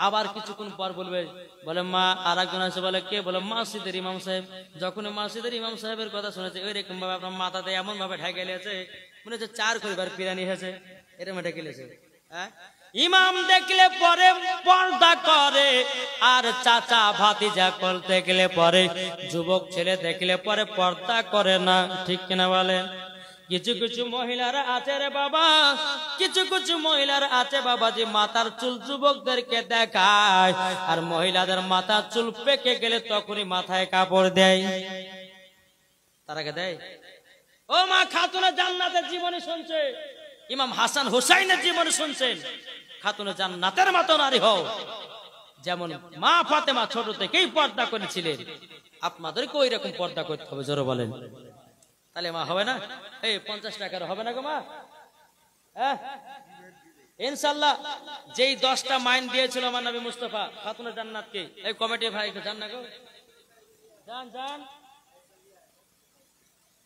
A: আবার কিছুক্ষণ পর বলবে, বলে মা আর একজন আছে, বলে কে? বলে মসজিদের ইমাম সাহেব। যখন মসজিদের ইমাম সাহেবের কথা শুনেছে, ওইরকম ভাবে আপনার মাথাতে এমন ভাবে ঢেকে গেছে, মনে হচ্ছে 4 পরিবার পিরানি হয়েছে, এরকম ঢেকে গেছে। হ্যাঁ, ইমাম দেখলে পরে পর্দা করে, আর চাচা ভাতিজা করতে গেলে পরে, যুবক ছেলে দেখলে পরে পর্দা করে না, ঠিক কিনা বলেন? কিছু কিছু মহিলারা আছে রে বাবা, কিছু কিছু মহিলারা আছে বাবা যে মাথার চুল যুবকদেরকে দেখায়, আর মহিলাদের মাথার চুল পেকে গেলে তখনই মাথায় কাপড় দেয়। তারাকে দেয়? ও মা, খাতুনে জান্নাতের জীবনী শুনছে, ইমাম হাসান হোসাইনের জীবনী শুনছেন, খাতুনে জান্নাতের মতো নারী হও। যেমন মা ফাতেমা ছোট থেকেই পর্দা করেছিলেন, আপনাদেরকে ওই রকম পর্দা করতে হবে, জোরে বলেন। তাহলে মা হবে না? এই 50 টাকার হবে না গো মা? ইনশাআল্লাহ যেই 10টা মাইন দিয়েছিল আমার নবী মুস্তাফা খাতুনে জান্নাতকে, এই কমিটি ভাই জান না গো, জান জান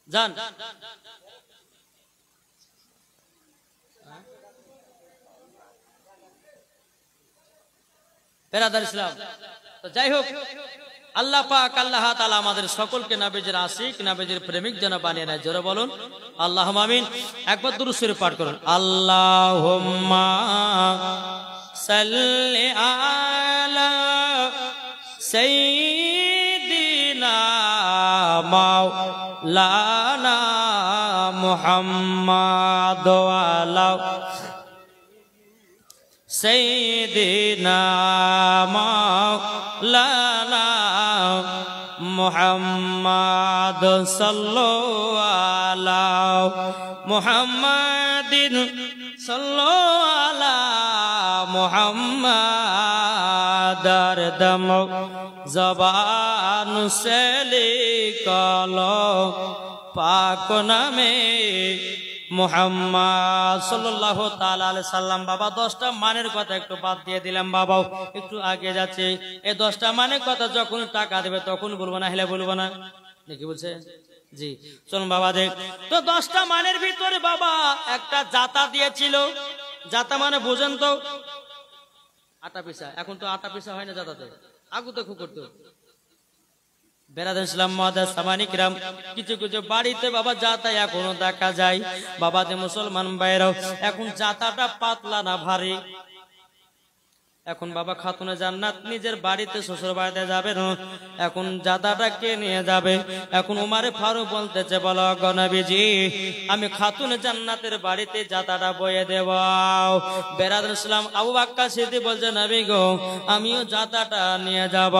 A: জান। বেরাদার ইসলাম, তো যাই হোক, আল্লাহ পাক আল্লাহ তাআলা আমাদের সকলকে নবীজির আশিক, নবীজির প্রেমিক যেন বানিয়ে নেয়, জোরে বলুন আল্লাহুম্মা আমিন। একবার দুরূদ শরীফ পাঠ করুন, আল্লাহুম্মা সাল্লি আলা সাইয়্যিদিনা মাওলানা মুহাম্মাদ ওয়া আলা সাইয়্যিদিনা মাওলানা মুহাম্মাদ সাল্লাল্লাহু আলা মুহাম্মাদিন সাল্লাল্লাহু আলা মুহাম্মাদ। দম জবান সে লিখলো পাক নামে মুহাম্মদ সাল্লাল্লাহু তাআলা আলাইহি সাল্লাম। বাবা 10টা মানের কথা একটু বাদ দিয়ে দিলাম, বাবা একটু আগে যাচ্ছে। এই 10টা মানের কথা যখন টাকা দেবে তখন বলবো না, হেলে বলবো না, নাকি বলছে? জি চলুন বাবা দেখ তো 10টা মানের ভিতরে বাবা একটা জাতা দিয়েছিল। জাতা মানে বুঝেন তো, আটা পিসা। এখন তো আটা পিসা হয় না জাতাতে, আগু তো খুব করতো। কিছু কিছু বাড়িতে বাবা জাতা এখনো দেখা যায়। বাবা যে মুসলমান ভাইরাও এখন জাতাটা পাতলা না ভারী। এখন বাবা খাতুনে জান্নাত নিজের বাড়িতে শ্বশুর বাড়িতে যাবে না, এখন জাতাটা কে নিয়ে যাবে? এখন উমারে ফারুক বলতেছে, বলো গো নবীজি আমি খাতুনে জান্নাতের বাড়িতে জাতাটা বয়ে দেব। বেরাদুল ইসলাম আবু বকর সিদ্দিক বলছে, নবী গো আমিও জাতাটা নিয়ে যাব।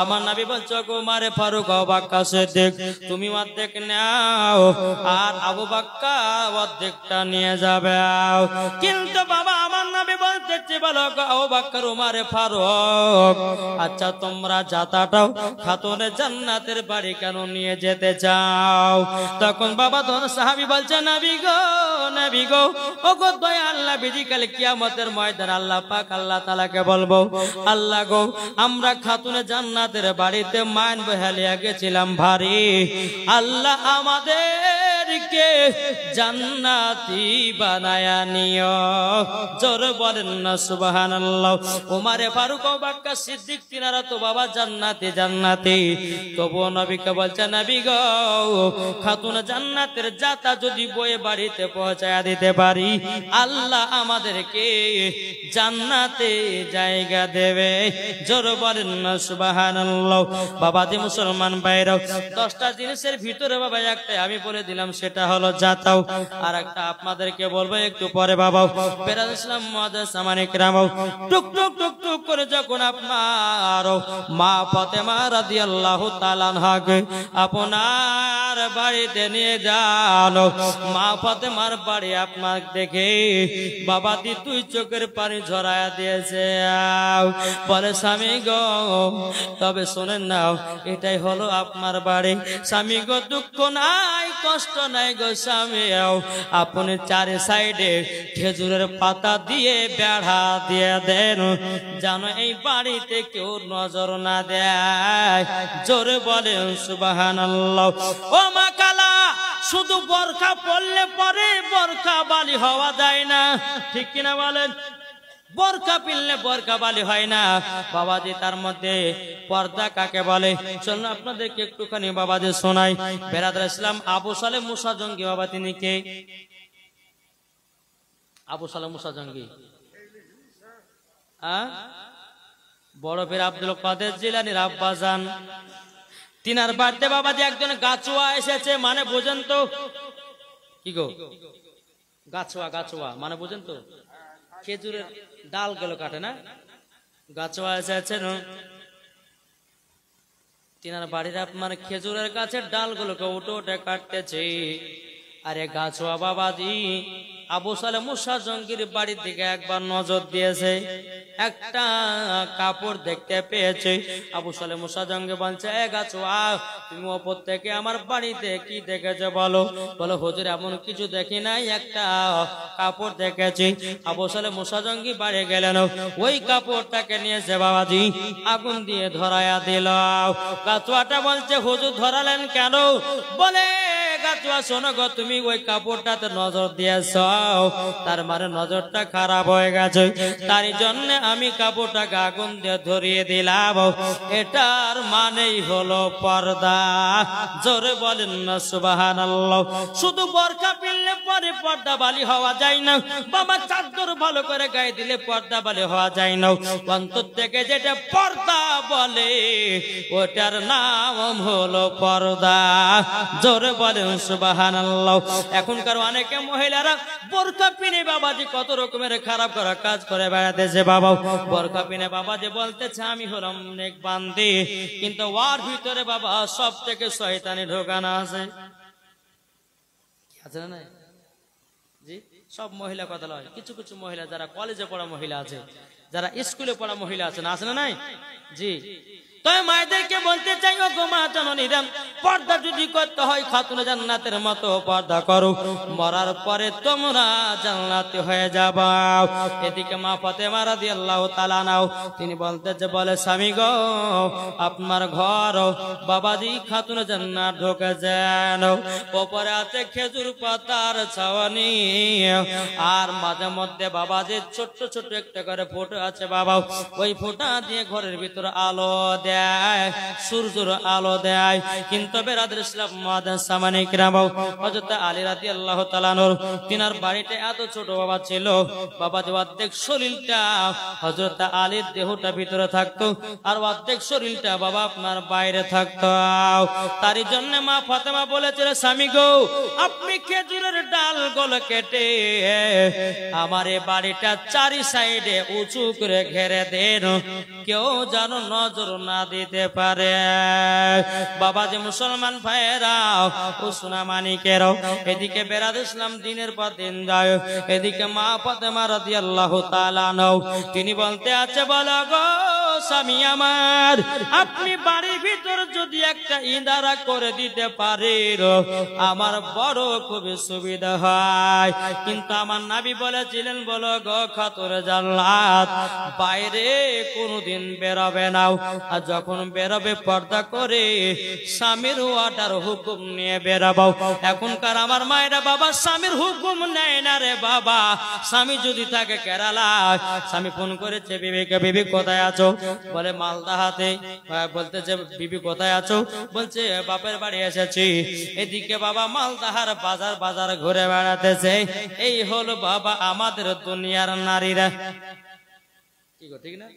A: আমার নবী বলছে, গো উমারে ফারুক আবু বকর সিদ্দিক তুমি অর্ধেক নাও আর আবু বকর অর্ধেকটা নিয়ে যাবে। কিন্তু বাবা আমার নবী বলতেছে, বলো গো আবু বকর উমারে ফারুক আচ্ছা তোমরা জাতাটাও খাতুনে জান্নাতের বাড়ি কেন নিয়ে যেতে চাও? তখন বাবা ধর সাহাবী বলছে, নবী গো ও গো দয়াল নবীজি কাল কিয়ামতের ময়দানে আল্লাহ পাক আল্লাহ তাআলাকে বলবো, আল্লাহ গো আমরা খাতুনে জান্নাতের বাড়িতে মান বহালিয়া গেছিলাম ভারী, আল্লাহ আমাদেরকে জান্নাতি বানায়া নিও। জোর বলেন না সুবহানাল্লাহ। উমারে ফারুক আবু বকর সিদ্দিক তিনারা তো বাবা জান্নাতি, তবুও নবীকে বলছে, নবী গো খাতুনে জান্নাতের জাতা যদি বয়ে বাড়িতে পৌঁছায়া দিতে পারি আল্লাহ আমাদেরকে জান্নাতে জায়গা দেবে। জোর বলেন না সুবহানাল্লাহ। বাবা যে মুসলমান ভাইরা 10টা জিনিসের ভিতরে বাবা একটা আমি বলে দিলাম, সেটা হলো জাতাও। আর একটা আপনাদেরকে বলবো একটু পরে বাবা। বেরাদ ইসলাম মুআদ্দাস সামানে কিরাম টুক টুক টুক টুক করে যখন আপনার মা ফাতেমা রাদিয়াল্লাহু তাআলা আনহাকে আপনার বাড়িতে নিয়ে যান, মা ফাতেমার বাড়ি আপনার দেখে বাবা দি তুই চোখের পানি ঝরায়া দিয়েছে। বলে, স্বামী গো তবে শোনেন না এটাই হলো আপনার বাড়ি। স্বামী গো দুঃখ নাই কষ্ট নাই গো স্বামী, আপনি চারি সাইডে খেজুরের পাতা দিয়ে বেড়া দিয়ে দেন যেন এই বাড়িতে কেউ নজর না দেয়। জোরে বলেন সুবহানাল্লাহ। ও মা কালা শুধু বোরকা পরলে পরে বোরকা বালি হওয়া যায় না, ঠিক কিনা বলেন? বোরকা পিনলে বোরকা বালি হয় না বাবাজি। তার মধ্যে পর্দা কাকে বলে চলুন আপনাদেরকে একটুখানি বাবাজি শোনাই। বেরাদুল ইসলাম আবু সালেহ মুসা জঙ্গি বাবা তিনি কে? আবু সালেহ মুসা জঙ্গি বড় পীর আব্দুল কাদের জিলানীর আব্বাজান, তিনার বাড়িতে বাবাজি একজন গাছুয়া এসেছে। মানে বুঝেন তো কি গো? গাছুয়া মানে বুঝেন তো? খেজুরের ডাল গুলো কাটে না, গাছুয়া এসেছে। তিনার বাড়ির আপনার খেজুরের গাছের ডালগুলোকে উঠে উঠে কাটতেছে। আরে গাছুয়া বাবাজি আবু সালেহ মুসা জঙ্গির বাড়ির দিকে একবার নজর দিয়েছে, একটা কাপড় দেখতে পেয়েছে। আবু সালেহ মুসা জঙ্গি বলছে, এ গাছুয়া তুমি ওপর থেকে আমার বাড়িতে কি দেখেছো বলো? বলো হুজুর এমন কিছু দেখি নাই, একটা কাপড় দেখেছি। আবু সালেহ মুসা জঙ্গি বাড়ি গেলেন, ওই কাপড়টাকে নিয়েছে বাবাজি আগুন দিয়ে ধরায়া দিল। গাছুয়াটা বলছে, হুজুর ধরালেন কেন? বলে, গাছুয়া শোনো গো তুমি ওই কাপড়টাতে নজর দিয়েছ, তার মানে নজরটা খারাপ হয়ে গেছে, তার জন্য আমি কাপড়টাকে আগুন দিয়ে ধরিয়ে দিলাম। এটার মানেই হলো পর্দা। জোরে বলেন না সুবহানাল্লাহ। শুধু বোরকা পিনলে পরে পর্দা বালি হওয়া যায় না বাবা, চাদর ভালো করে গায়ে দিলে পর্দা বালি হওয়া যায় না। অন্তর থেকে যেটা পর্দা বলে ওটার নাম হলো পর্দা। জোরে বলেন সুবহানাল্লাহ। এখনকার অনেকে মহিলারা বোরকা পিনে বাবাজি কত রকমের খারাপ করা কাজ করে বেড়াতেছে বাবা। বোরকা পিনে বাবাজি বলতেছে আমি হলাম নেক বান্দি, কিন্তু ওর ভিতরে বাবা সব থেকে শয়তানি ঢোকানো আছে না? জি সব মহিলা কথা নয়, কিছু কিছু মহিলা যারা কলেজে পড়া মহিলা আছে, যারা স্কুলে পড়া মহিলা আছে না, আছে না নাই? জি তবে মায়েদেরকে বলতে চাই, ও গো মা জননীরা, পর্দা যদি করতে হয় খাতুনে জান্নাতের মতো পর্দা করো, মরার পরে তোমরা জান্নাতি হয়ে যাবা। এদিকে মা ফাতেমা রাদিয়াল্লাহু তাআলা নাও, তিনি বলে স্বামী গো, আপনার ঘর বাবাজি খাতুনে জান্নাত ঢোকে যেন, ওপরে আছে খেজুর পাতার ছাওয়ানি, আর মাঝে মধ্যে বাবাজি ছোট্ট ছোট্ট একটা করে ফোঁটা আছে বাবা, ওই ফোঁটা দিয়ে ঘরের ভিতরে আলো দেয়, সূর্যের আলো দেয়। কিন্তু বেরাদর ইসলাম মুআদ্দাস সামানে কিরাম, হযরত আলী রাদিয়াল্লাহু তাআলা নূর, তিনার বাড়িতে এত ছোট বাবা ছিল, বাবা যে অর্ধেক শরীরটা হযরত আলীর দেহটা ভিতরে থাকতো, আর অর্ধেক শরীরটা বাবা আপনার বাইরে থাকতো। তারই জন্য মা ফাতেমা বলেছিল, স্বামী গো, আপনি খেজুরের ডাল গুলো কেটে আমার এই বাড়িটা চারি সাইডে উঁচু করে ঘেরে দেন, কেউ যেন নজর না দিতে পারে। বাবা যে মুসলমান ভাইয়েরাও ও সোনা মানিকেরাও, এদিকে বেরাদর ইসলাম দিনের পর দিন যায়, এদিকে মা ফাতেমা রাদিয়াল্লাহু তাআলা আনহা তিনি বলতে আছে, বলো গো স্বামী আমার, আপনি বাড়ির ভিতর যদি একটা ইঁদারা করে দিতে পারেন আমার বড় খুবই সুবিধা হয়। কিন্তু আমার নবী বলেছিলেন, বলো গো খাতুনে জান্নাত, বাইরে কোনদিন বেরোবে না, আর যখন বেরোবে পর্দা করে স্বামীর অর্ডার হুকুম নিয়ে বেরাবো। এখনকার আমার মায়েরা বাবা স্বামীর হুকুম নেয় না রে বাবা। স্বামী যদি থাকে কেরালায়, স্বামী ফোন করেছে বিবিকে, বিবি কোথায় আছো? বলে মালদা হাতে। বলতেছে বিবি কোথায় আছো? বলছে বাপের বাড়ি এসেছি। এদিকে বাবা মালদাহার বাজার বাজার ঘুরে বেড়াতেছে। এই হলো বাবা আমাদের দুনিয়ার নারীরা। ঠিক না?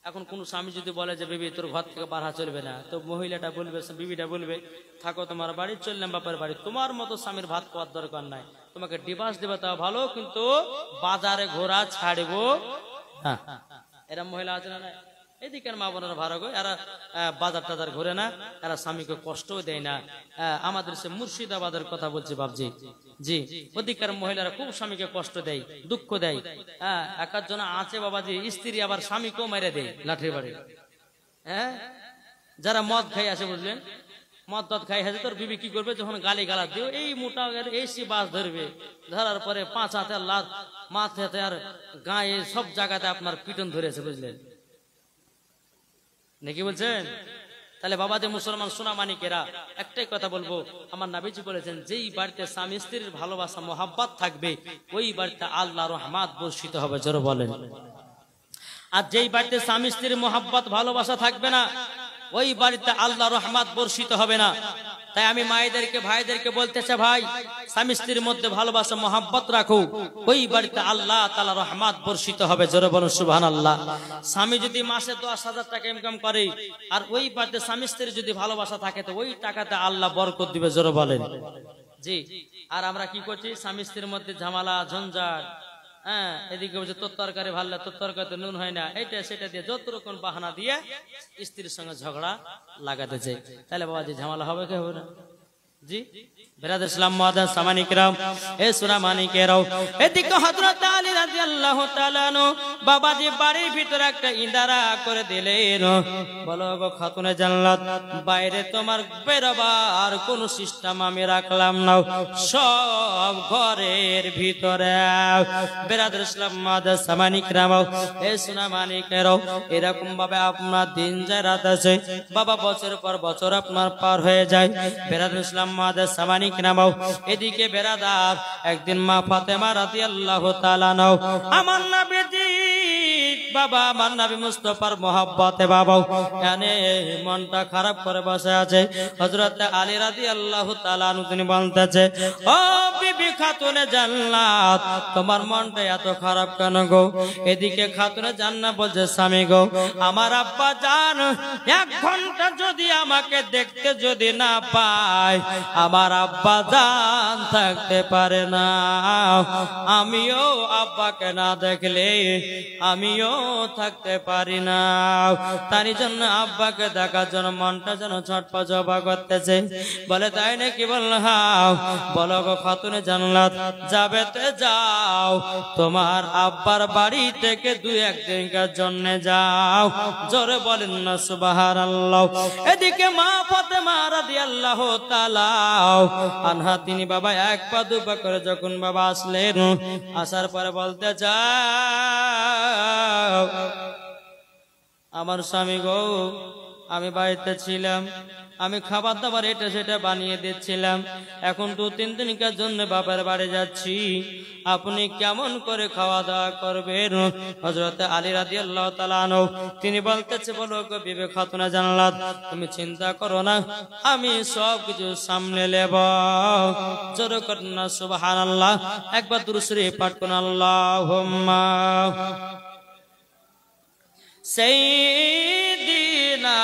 A: এখন কোন স্বামী যদি বলে যে বিবি তোর ঘর থেকে বাড়া চলবে না, তো মহিলাটা বলবে, বিবিটা বলবে, থাকো তোমার বাড়ি, চললাম বাপের বাড়ি। তোমার মতো স্বামীর ভাত খাওয়ার দরকার নাই, তোমাকে ডিভোর্স দেবে তা ভালো, কিন্তু বাজারে ঘোরা ছাড়বো না। এরম মহিলা আছে না? এদিকে মা বোনেরা ভালো গো, এরা বাজার টাজার ঘুরে না, এরা স্বামীকে কষ্টও দেয় না। আমাদের সে মুর্শিদাবাদের কথা বলছি বাবজি, জি, ওদিকের মহিলারা খুব স্বামীকে কষ্ট দেয়, দুঃখ দেয়। একজন আছে বাবাজি, স্ত্রী আবার স্বামীকেও মেরে দেয় লাঠির বাড়ি। হ্যাঁ, যারা মদ খাই আছে, বুঝলেন, মদ টদ খাই আছে, তোর বিবি কি করবে, যখন গালি গালা দিও এই মোটা এসি বাস ধরবে, ধরার পরে 5 হাতে লাত, মাথাতে আর গায়ে সব জায়গাতে আপনার পিটন ধরেছে, বুঝলেন নাকি বলছেন? তাহলে বাবা যে মুসলমান সোনা মানিকেরা, একটাই কথা বলবো, আমার নবীজি বলেছেন, যেই বাড়িতে স্বামী স্ত্রীর ভালোবাসা মোহাব্বত থাকবে ওই বাড়িতে আল্লাহর রহমত বর্ষিত হবে, জোরে বলেন। আর যেই বাড়িতে স্বামী স্ত্রীর মোহাব্বত ভালোবাসা থাকবে না ওই বাড়িতে আল্লাহর রহমত বর্ষিত হবে না। তাই আমি মায়েদেরকে ভাইদেরকে বলতে চাই, ভাই স্বামী স্ত্রীর মধ্যে ভালোবাসা মোহাব্বত রাখো, ওই বাড়িতে আল্লাহ তাআলা রহমত বর্ষিত হবে, জোরে বলুন সুবহানাল্লাহ। স্বামী যদি মাসে 10,000 টাকা ইনকাম করে আর ওই বাড়িতে স্বামী স্ত্রীর যদি ভালোবাসা থাকে তো ওই টাকাতে আল্লাহ বরকত দিবে, জোরে বলেন। জি, আর আমরা কি করছি, স্বামী স্ত্রীর মধ্যে ঝামেলা ঝঞ্ঝাট, হ্যাঁ, এদিকে বলছে তোর তরকারি ভালো, তোর তরকারিতে নুন হয় না, এটা সেটা দিয়ে যত রকম বাহানা দিয়ে স্ত্রীর সঙ্গে ঝগড়া লাগাতেছে। তাহলে বাবা যে ঝামেলা হবে কে হবে না? জি, বেরাদর ইসলাম মুআদ্দাস সামানি কিরাম, এ সোনা মানিকেরাও, এদিকে হযরত আলী রাদিয়াল্লাহু তাআলা আনহু বাবাজি বাড়ির ভিতরে একটা ইঁদারা করে দিলেন, বলো গো খাতুনে জান্নাত, বাইরে তোমার বেরোবার কোন সিস্টেম আমি রাখলাম না, সব ঘরের ভিতরে। বেরাদর ইসলাম মুআদ্দাস সামানি কিরাম, এ সোনা মানিকেরাও, এরকম ভাবে আপনার দিন যায় রাত আছে বাবা, বছর পর বছর আপনার পার হয়ে যায়। বেরাদর ইসলাম মুআদ্দাস সামানি কিরাম, এদিকে বেরাদার একদিন মা ফাতেমা রাদিয়াল্লাহু তাআলা আনহা আমার নবীজি বাবা, আমার নবী মুস্তাফার মহব্বতে বাবা এনে মনটা খারাপ করে বসে আছে। হযরত আলী রাদিয়াল্লাহু তাআলা আনহু তিনি বলতেছে, ও বিবি খাতুনে জান্নাত, তোমার মনটা এত খারাপ কেন গো? এদিকে খাতুনে জান্নাত বলছে, স্বামী গো, আমার আব্বা জান 1 ঘন্টা যদি আমাকে দেখতে যদি না পায়, আমার আব্বা জান থাকতে পারে না। আমিও আব্বাকে না দেখলে আমিও থাকতে পারি না। তারই জন্য আব্বাকে দেখার জন্য মনটা যেন ছটফট করতেছে। বলে তাই নাকি? বললাম, বলো গো খাতুনে খাতুনে জান্নাত যাবেতে যাও, তোমার আব্বার বাড়ি থেকে 2-1 দিনের জন্য যাও। জোরে বলেন না সুবহানাল্লাহ। এদিকে মা ফাতেমা রাদিয়াল্লাহু তাআলা আনহা তিনি বাবা 1 পা 2 পা করে যখন বাবা আসলেন, আসার পরে বলতে যাও আমার স্বামী গো, আমি বাড়িতে ছিলাম, আমি খাবার দাবার এটা সেটা বানিয়ে দিচ্ছিলাম, এখন 2-3 দিনের জন্য বাবার বাড়ি যাচ্ছি, আপনি কেমন করে খাওয়া দাওয়া করবেন? হযরত আলী রাদিয়াল্লাহু তাআলা আনহু তিনি বলতেছে, বলো গো বিবি খাতুনে জান্নাত, তুমি চিন্তা করো না, আমি সব কিছু সামনে নেব। জোরে করেন না সুবহানাল্লাহ। একবার দুরূদ শরীফ পাঠ করুন, আল্লাহুম্মা সাইয়্যিদিনা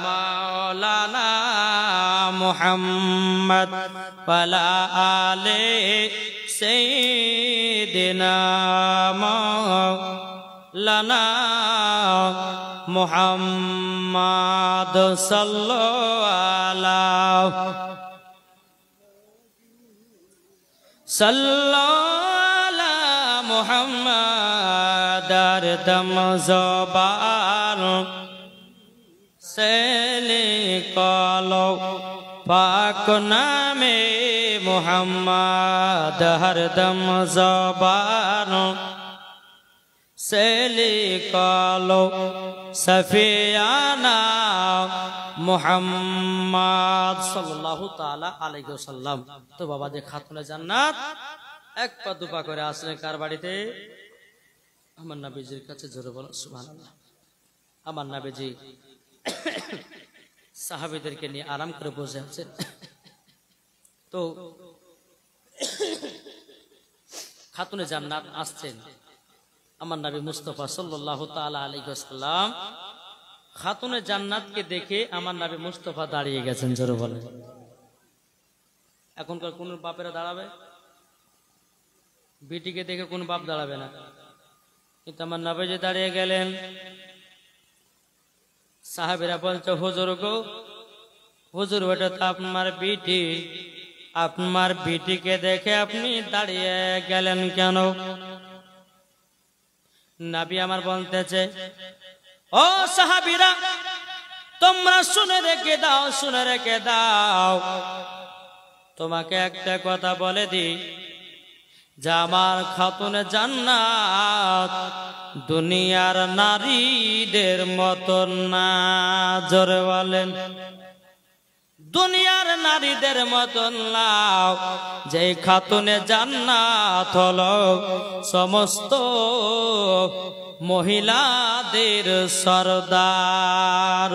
A: মাওলানা মুহাম্মদ ওয়ালা আলি সাইয়্যিদিনা মাওলানা মুহাম্মদ সাল্লাল্লাহু আলা মুহাম্মদ দম জবান সেলে কলো পাক নামে মুহাম্মদ হরদম জবান সেলে কলো সফিয়ানা মুহাম্মদ সাল্লাল্লাহু তাআলা আলাইহি ওয়াসাল্লাম। তো বাবা যে খাতুনে জান্নাত 1 পা 2 পা করে আসলেন কার বাড়িতে? আমার নবীজির কাছে। জোরে বলো সুবহানাল্লাহ। আমার নবীজি সাহাবীদেরকে নিয়ে আরাম করে বসে আছেন। তো খাতুনে জান্নাত আসছেন, আমার নবী মুস্তাফা সাল্লাল্লাহু তাআলা আলাইহি ওয়াসাল্লাম খাতুনে জান্নাতকে দেখে আমার নবী মুস্তাফা দাঁড়িয়ে গেছেন। জোরে বলেন। এখনকার কোন বাপেরা দাঁড়াবে? বিটিকে দেখে কোন বাপ দাঁড়াবে না, কিন্তু আমার নবীজি দাঁড়িয়ে গেলেন। সাহাবীরা বলছে, হুজুর গো, হুজুর ওটা তো আপনার বিটি, আপনার বিটিকে দেখে আপনি দাঁড়িয়ে গেলেন কেন? নবী আমার বলতেছে, ও সাহাবীরা তোমরা শুনে রেখে দাও, শুনে রেখে দাও, তোমাকে একটা কথা বলে দিই, যে আমার খাতুনে জান্নাত দুনিয়ার নারীদের মতন না। জোরে বলেন। দুনিয়ার নারীদের মতন নাও, যে খাতুনে জান্নাত হলো সমস্ত মহিলাদের সরদার।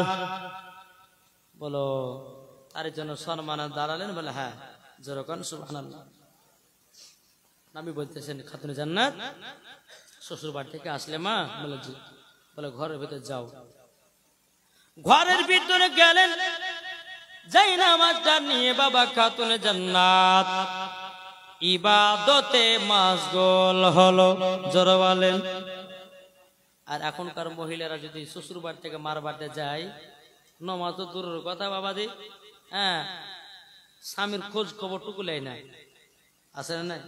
A: বলো, তার জন্য সম্মানে দাঁড়ালেন? বলে হ্যাঁ। যেরকম সুবহানাল্লাহ। নবী বলতেছেন খাতুনে জান্নাত শ্বশুর বাড়ি থেকে আসলে মা, বলে জি, বলে ঘরের ভিতরে যাও। ঘরের ভিতরে গেলেন, যাই নামাজটা নিয়ে বাবা খাতুনে জান্নাত ইবাদতে মাশগুল হলো। জোরে বলেন। আর এখনকার মহিলারা যদি শ্বশুর বাড়ি থেকে মার বাড়িতে যায়, নামাজ তো দূরের কথা বাবাজি, হ্যাঁ, স্বামীর খোঁজ খবর টুকু লেয় না, আছে না?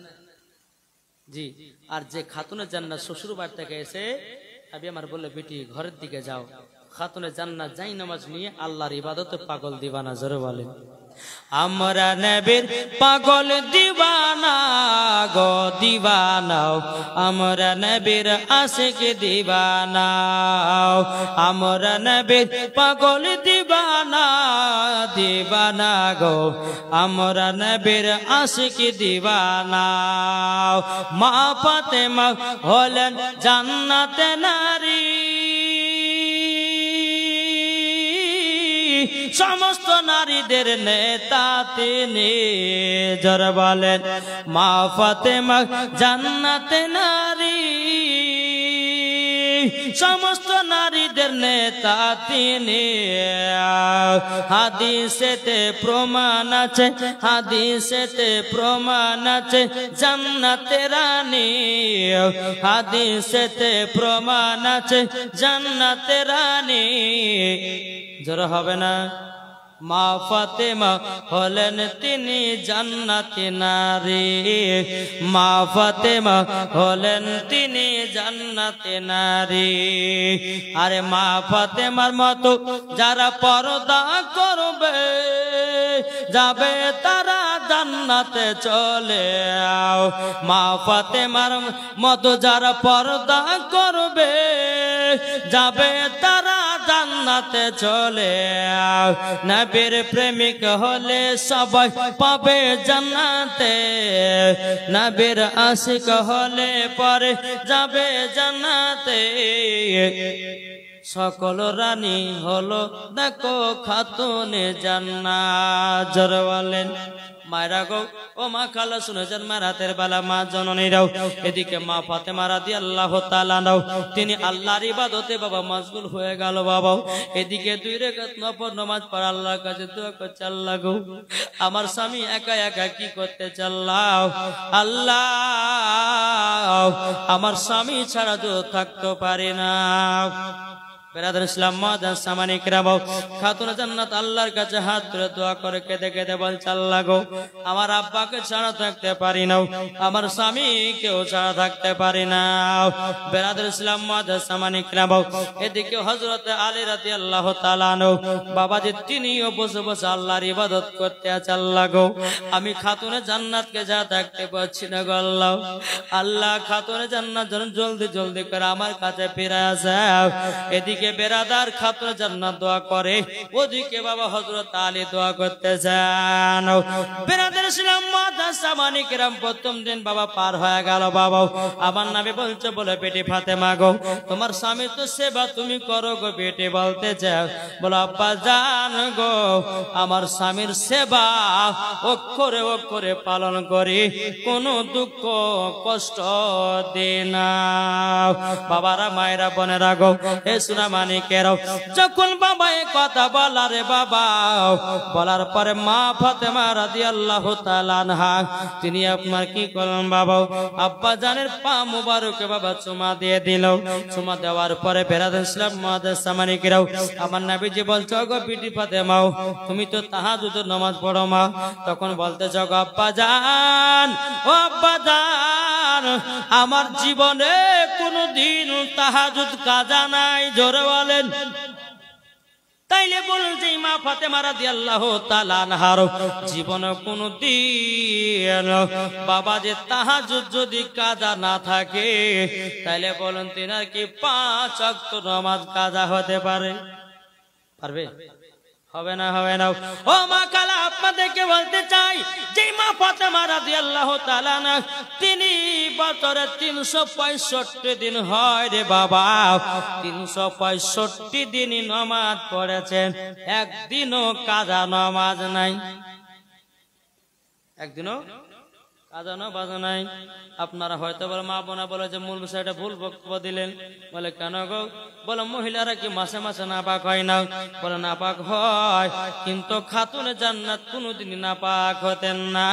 A: জি। আর যে খাতুনে জান্নাত শ্বশুর বাড়ি থেকে এসে আবি আমার বললে, বেটি ঘরের দিকে যাও, খাতুনে জান্নাত যাই নামাজ নিয়ে আল্লাহর ইবাদতে পাগল দিবানা। জোরে বলেন। আমরা নবীর পাগল দিবানা গো দিবানা, আমরা নবীর আশিক দিবানা, আমরা নবীর পাগল দিবানা দিবানা গো, আমরা নবীর আশিক দিবানা। মা ফাতেমা হলেন জান্নাতে নারী, সমস্ত নারীদের নেতা তিনি। জোরে বলেন। মা ফাতেমা জান্নাতে নারী, সমস্ত নারীদের নেতা তিনি। হাদিসেতে প্রমাণ আছে, হাদিসেতে প্রমাণ আছে জান্নাতে রানী, হাদিসেতে প্রমাণ আছে জান্নাতে রানী। জোরে হবে না? মা ফাতেমা হলেন তিনি জান্নাতি নারী, মা ফাতেমা হলেন তিনি জান্নাতি নারী। আরে মা ফাতেমার মতো যারা পর্দা করবে যাবে তারা জান্নাতে চলে আও। মা ফাতেমার মতো যারা পর্দা করবে যাবে তারা জান্নাতে চলে আও। নবীর প্রেমিক হলে সবাই পাবে জান্নাতে, নবীর আশিক হলে পরে যাবে জান্নাতে। সকল রানী হলো দেখো খাতুনে জান্নাত। জোরে বলেন মায়েরা গো ও মা খালা শুনেছেন মা রাতের বেলা মা জননীরাও এদিকে মা ফাতেমা রাদিয়াল্লাহু তাআলা নাও তিনি আল্লাহর ইবাদতে বাবা মশগুল হয়ে গেল বাবা। এদিকে 2 রাকাত নফল নামাজ পড়া আল্লাহর কাছে দোয়া করছে, আল্লাহ গো আমার স্বামী একা একা কি করতে চাল্লাও, আল্লাহ আমার স্বামী ছাড়া তো থাকতে পারে না। বেরাদার ইসলাম মাদান সামানি কিরাম খাতুনে জান্নাত আল্লাহর কাছে হাত তুলে দোয়া করে কেঁদে কেঁদে বলছে, আল্লাহ গো আমার আব্বাকে ছাড়া থাকতে পারি না, আমার স্বামীকেও ছাড়া থাকতে পারি না। বেরাদার ইসলাম মাদান সামানি কিরাম এদিকে হযরত আলী রাদিয়াল্লাহু তাআলা আনহু বাবাজি তিনিও বসে বসে আল্লাহর ইবাদত করতে আছে। আল্লাহ গো আমি খাতুনে জান্নাতকে যা থাকতে পারছি না গো আল্লাহ, আল্লাহ খাতুনে জান্নাত যেন জলদি জলদি করে আমার কাছে ফিরে আসে। এদিকে বেরাদার খাতুনে জান্নাত দোয়া করে, ওদিকে বাবা হযরত আলী দোয়া করতেছেন। বেরাদার ইসলাম মাদান সামানি কিরাম প্রথম দিন বাবা পার হয়ে গেল বাবা। আমার নবী বলছে বলে বেটি ফাতেমা গো তোমার স্বামী তো সেবা তুমি করো গো বেটি, বলতে চাও বলো আব্বা জান গো আমার স্বামীর সেবা অক্ষরে অক্ষরে পালন করি, কোনো দুঃখ কষ্ট দেই না। বাবারা মায়েরা বোনেরা গো এ সোনা মানিকেরাও যখন বাবা এই কথা বলারে বাবা বলার পরে মা ফাতেমা রাদিয়াল্লাহু তাআলা আনহা তিনি আপনার কি করলেন বাবা আব্বা জানের পা মুবারকে বাবা চুমা দিয়ে দিল। চুমা দেওয়ার পরে বেরাদার ইসলাম মাদান সামানি কিরাম আমার নবীজি বলছো গো বিটি ফাতেমা তুমি তো তাহাজ্জুদের নামাজ পড়ো মা, তখন বলতে গো আব্বা জান ও আব্বা জান আমার জীবনে কোনদিন তাহাজ্জুদ কাজা নাই। জোরে বলেন তাইলে বলুন যে মা ফাতেমা রাদিয়াল্লাহু তাআলা আনহার জীবনে কোনদিন বাবা যে তাহাজ্জুদ যদি কাজা না থাকে তাইলে বলুন তিনার কি 5 ওয়াক্ত নামাজ কাজা হতে পারে? পারবে? হবে না, হবে না। ও মা খালা আপনাদেরকে বলতে চাই যে মা ফাতেমা রাদিয়াল্লাহু তাআলা না তিনি বছরে 365 দিন হয় রে বাবা, 365 দিনই নামাজ পড়েছেন, একদিনও কাজা নামাজ নাই, একদিনও কাজা নামাজ নাই। আপনারা হয়তো বলে মা বোনা বলে যে মূল বিষয়টা ভুল বক্তব্য দিলেন, বলে কেন গো? বলে মহিলারা কি মাসে মাসে নাপাক হয় না? বলে নাপাক হয়, কিন্তু খাতুনে জান্নাত কোনদিনই নাপাক হতেন না।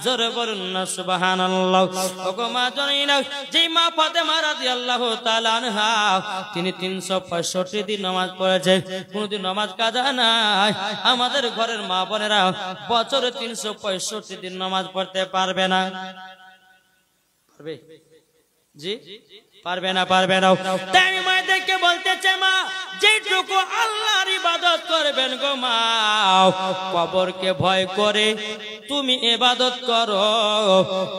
A: জোরে বলুন না সুবহানাল্লাহ। ওগো মা জানি না যে মা ফাতেমা রাদিয়াল্লাহু তাআলা আনহা তিনি 365 দিন নামাজ পড়েছে, কোনদিন নামাজ কাজা নাই। আমাদের ঘরের মা বোনেরা বছরে 365 দিন নামাজ পড়তে পারবে না? পারবে? জি পারবে না, পারবে না। তাই আমি মায়েদেরকে বলতে চাই মা যেটুকু আল্লাহর ইবাদত করবেন গো মা কবরকে ভয় করে তুমি ইবাদত করো,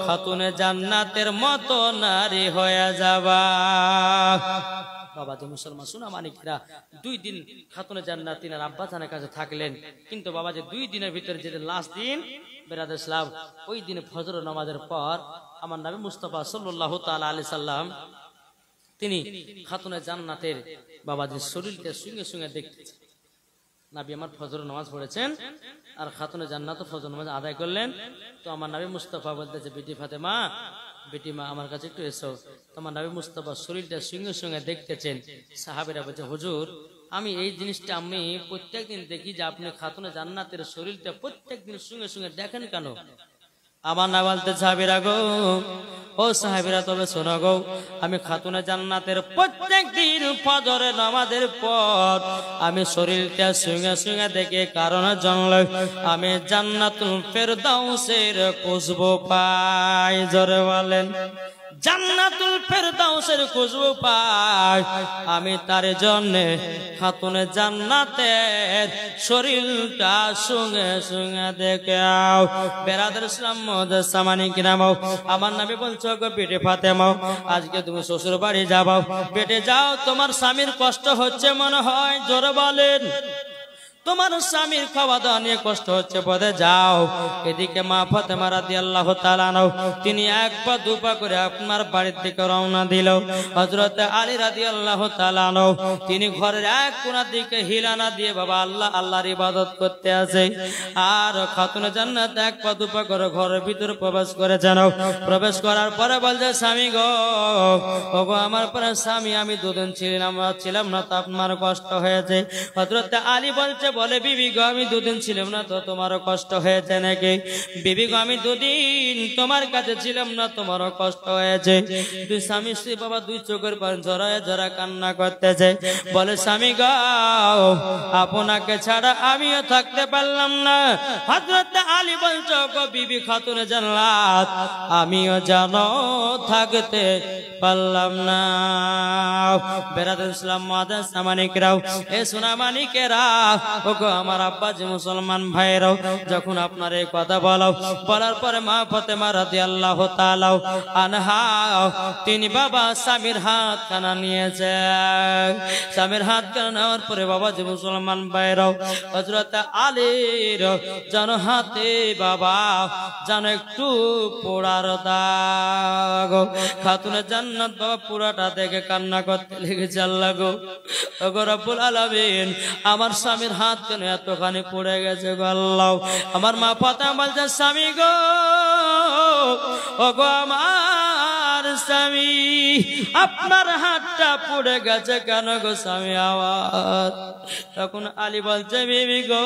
A: খাতুনে জান্নাতের মতো নারী হয়ে যাবা। বাবা যে মুসলমান সোনা মানিকরা 2 দিন খাতুনে জান্নাত তিনার আব্বা জানের কাছে থাকলেন, কিন্তু বাবা যে 2 দিনের ভিতরে যে লাস্ট দিন বেরাদার ইসলাম ওই দিনে ফজর নামাজের পর আমার নবী মুস্তাফা সাল্লাল্লাহু তাআলা আলাইহি সাল্লাম তিনি খাতুনে জান্নাতের বাবাজির শরীরকে সঙ্গে সঙ্গে দেখতেছেন। নবী আমার ফজর নামাজ পড়েছেন আর খাতুনে জান্নাত ফজর নামাজ আদায় করলেন। তো আমার নবী মুস্তাফা বলতেছে বেটি ফাতেমা, বেটি মা আমার কাছে একটু এসো। তোমার নবী মুস্তাফা শরীরটা সঙ্গে সঙ্গে দেখতেছেন। সাহাবীরা বলছে হুজুর আমি এই জিনিসটা আমি প্রত্যেকদিন দেখি যে আপনি খাতুনে জান্নাতের শরীরটা প্রত্যেকদিন সঙ্গে সঙ্গে দেখেন কেন? আমার না বলতে সাহাবীরা গো, ও সাহাবীরা তবে শোনো গো, আমি খাতুনে জান্নাতের প্রত্যেক দিন ফজরের নামাজের পর আমি শরীরটা শুঙে শুঙে দেখে কারণ জানলে আমি জান্নাতুল ফেরদাউসের খুশবু পাই। জোরে বলেন, জান্নাতুল ফেরদাউসের খুশবু পাই। আমি তার জন্য খাতুনে জান্নাতের শরীরটা শুঙে শুঙে দেখে বেরাদার ইসলাম সামানি কিনামাও। আমার নবী বলছো গো বেটে ফাতেমাও, আজকে তুমি শ্বশুর বাড়ি যাবো, বেটে যাও, তোমার স্বামীর কষ্ট হচ্ছে মনে হয়। জোরে বলেন, তোমার স্বামীর খাওয়া দাওয়া নিয়ে কষ্ট হচ্ছে, পদে যাও। এদিকে মা ফাতেমা রাদিয়াল্লাহু তাআলা আনহা তিনি এক পা দুপা করে আপনার বাড়ির দিকে রওনা দিল। হযরত আলী রাদিয়াল্লাহু তাআলা আনহা তিনি ঘরের এক কোণার দিকে হিলানা দিয়ে বাবা আল্লাহ আল্লাহর ইবাদত করতে আছে। আর খাতুনে জান্নাত এক পা দুপা করে ঘরের ভিতরে প্রবেশ করে যেন প্রবেশ করার পরে বলছে, স্বামী গো, ওগো আমার পরে স্বামী, আমি দুদিন ছিলাম না তো আপনার কষ্ট হয়েছে। হযরত আলী বলছে, বলে বিবি গো, আমি দুদিন ছিলাম না তো তোমারও কষ্ট হয়েছে নাকি? বিবি গো, আমি দুদিন তোমার কাছে ছিলাম না, তোমারও কষ্ট হয়েছে। দুই স্বামী স্ত্রী বাবা দুই চোখের পানি ঝরায় ঝরা কান্না করতেছে। বলে, স্বামী গো, আপনাকে ছাড়া আমিও থাকতে পারলাম না। হযরত আলী বলছে, গো বিবি খাতুনে জান্নাত, আমিও জানো থাকতে পারলাম না। বেরাদার ইসলাম মাদার সামানিকরাও, এ সোনা মানিকেরা, ওগো আমার আব্বা যে মুসলমান ভাইরাও, যখন আপনার এই কথা বলার পরে মা ফাতেমা রাদিয়াল্লাহু তাআলা আনহা তিনি বাবা স্বামীর হাত খানা নিয়েছে। স্বামীর হাত খানা নেওয়ার পরে বাবা যে মুসলমান ভাইরাও, হযরত আলীর যেন হাতে বাবা যেন একটু পোড়ার দাগ। খাতুনে জান্নাত বাবা পুরাটা দেখে কান্না করতে লেগেছে। আল্লাহ গো, ওগো রব্বুল আলামিন, আমার স্বামীর হাত কেন এতখানি পড়ে গেছে গো আল্লাহ। আমার মা ফাতেমা বলছে, স্বামী গো, ওগো আমার স্বামী, আপনার হাতটা পড়ে গেছে কেন গো স্বামী আওয়াজ? তখন আলী বলছে, বিবি গো,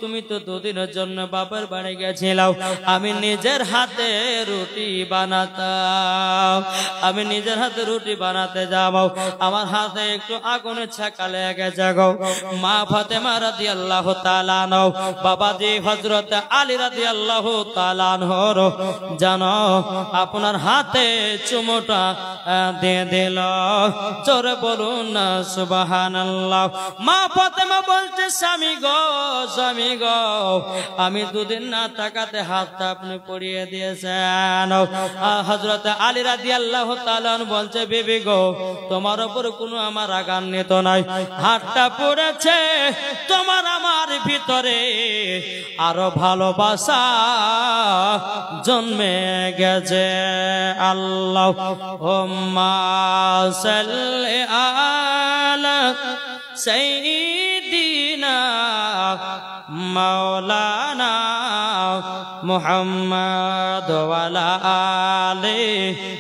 A: তুমি তো দুদিনের জন্য বাবার বাড়ি গেছিলাম, আমি নিজের হাতে রুটি বানাতাম, আমি নিজের হাতে রুটি বানাতে যাব, আমার হাতে একটু আগুনের ছাকা লেগে গো। মা ফাতেমা রাদিয়াল্লাহু তাআলা আনহা বাবাজি হযরত আলী রাদিয়াল্লাহু তাআলা আনহর জানো আপনার হাতে চুমোটা দিয়ে দিল। জোরে বলুন না সুবহানাল্লাহ। মা ফাতেমা বলছে, স্বামী গো, স্বামী গো, আমি দুদিন না থাকাতে হাতটা আপনি পরিয়ে দিয়েছেন। হযরত আলী রাদিয়াল্লাহু তাআলা বলছে, বিবি গো, তোমার উপর কোনো আমার রাগান্বিত নাই, হাতটা পড়েছে, তোমার আমার ভিতরে আরো ভালোবাসা জন্মে গেছে। আল্লাহুম্মা সাল্লি আলা সাইয়্যিদিনা মাওলানা মুহাম্মদ ওয়া আলা আলিহি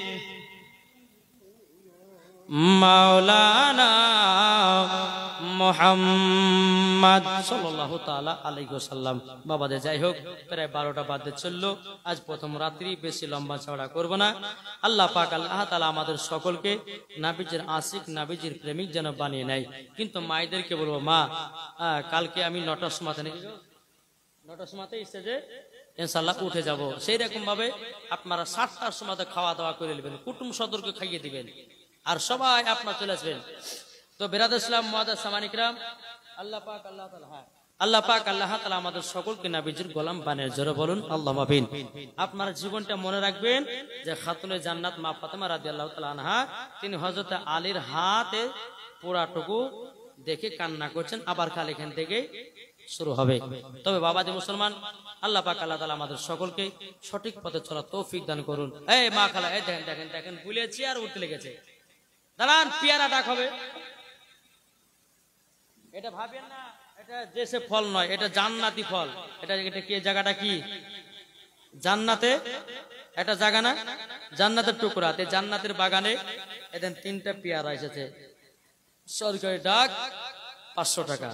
A: মাওলানা মুহাম্মদ সাল্লাল্লাহু তাআলা আলাইহি ওয়াসাল্লাম। বাবাদে যাই হোক, প্রায় 12টা বাজতে চললো। আজ প্রথম রাত্রি, বেশি লম্বা চওড়া করব না। আল্লাহ পাক আল্লাহ তাআলা আমাদের সকলকে নবীজির আশিক, নবীজির প্রেমিক যেন বানিয়ে নেয়। কিন্তু মায়েদেরকে বলবো, মা কালকে আমি 9টার সময়, নাকি 9টার সময় স্টেজে ইনশাআল্লাহ উঠে যাব। সেই রকম ভাবে আপনারা 7টার সময় খাওয়া দাওয়া করে নেবেন, কুটুম সদরকে খাইয়ে দিবেন, আর সবাই আপনার চলে আসবেন। তো বেরাদার ইসলাম মুআদ্দাস সামানিকরাম, আল্লাহ পাক আল্লাহ তাআলা আমাদের সকলকে নবীজির গোলাম বানিয়ে। জোরে বলুন আল্লাহুম্মা আমিন। আপনারা জীবনটা মনে রাখবেন যে খাতুনে জান্নাত মা ফাতেমা রাদিয়াল্লাহু তাআলা আনহা তিনি হযরত আলীর হাতে পোড়াটুকু দেখে কান্না করছেন। আবার কাল এখান থেকে শুরু হবে। তবে বাবাজি মুসলমান, আল্লাহ পাক আল্লাহ তাআলা আমাদের সকলকে সঠিক পথে চলার তৌফিক দান করুন। এই মা খালা, এই দেখেন ভুলেছি আর উঠতে লেগেছে। দাঁড়ান, পেয়ারা ডাক হবে। এটা ভাবেন না এটা দেশে ফল নয়, এটা জান্নাতি ফল। এটা কি জায়গাটা কি? জান্নাতে একটা জায়গা না, জান্নাতের টুকরাতে, জান্নাতের বাগানে এদিন 3টা পেয়ারা এসেছে। সরকারি ডাক 500 টাকা।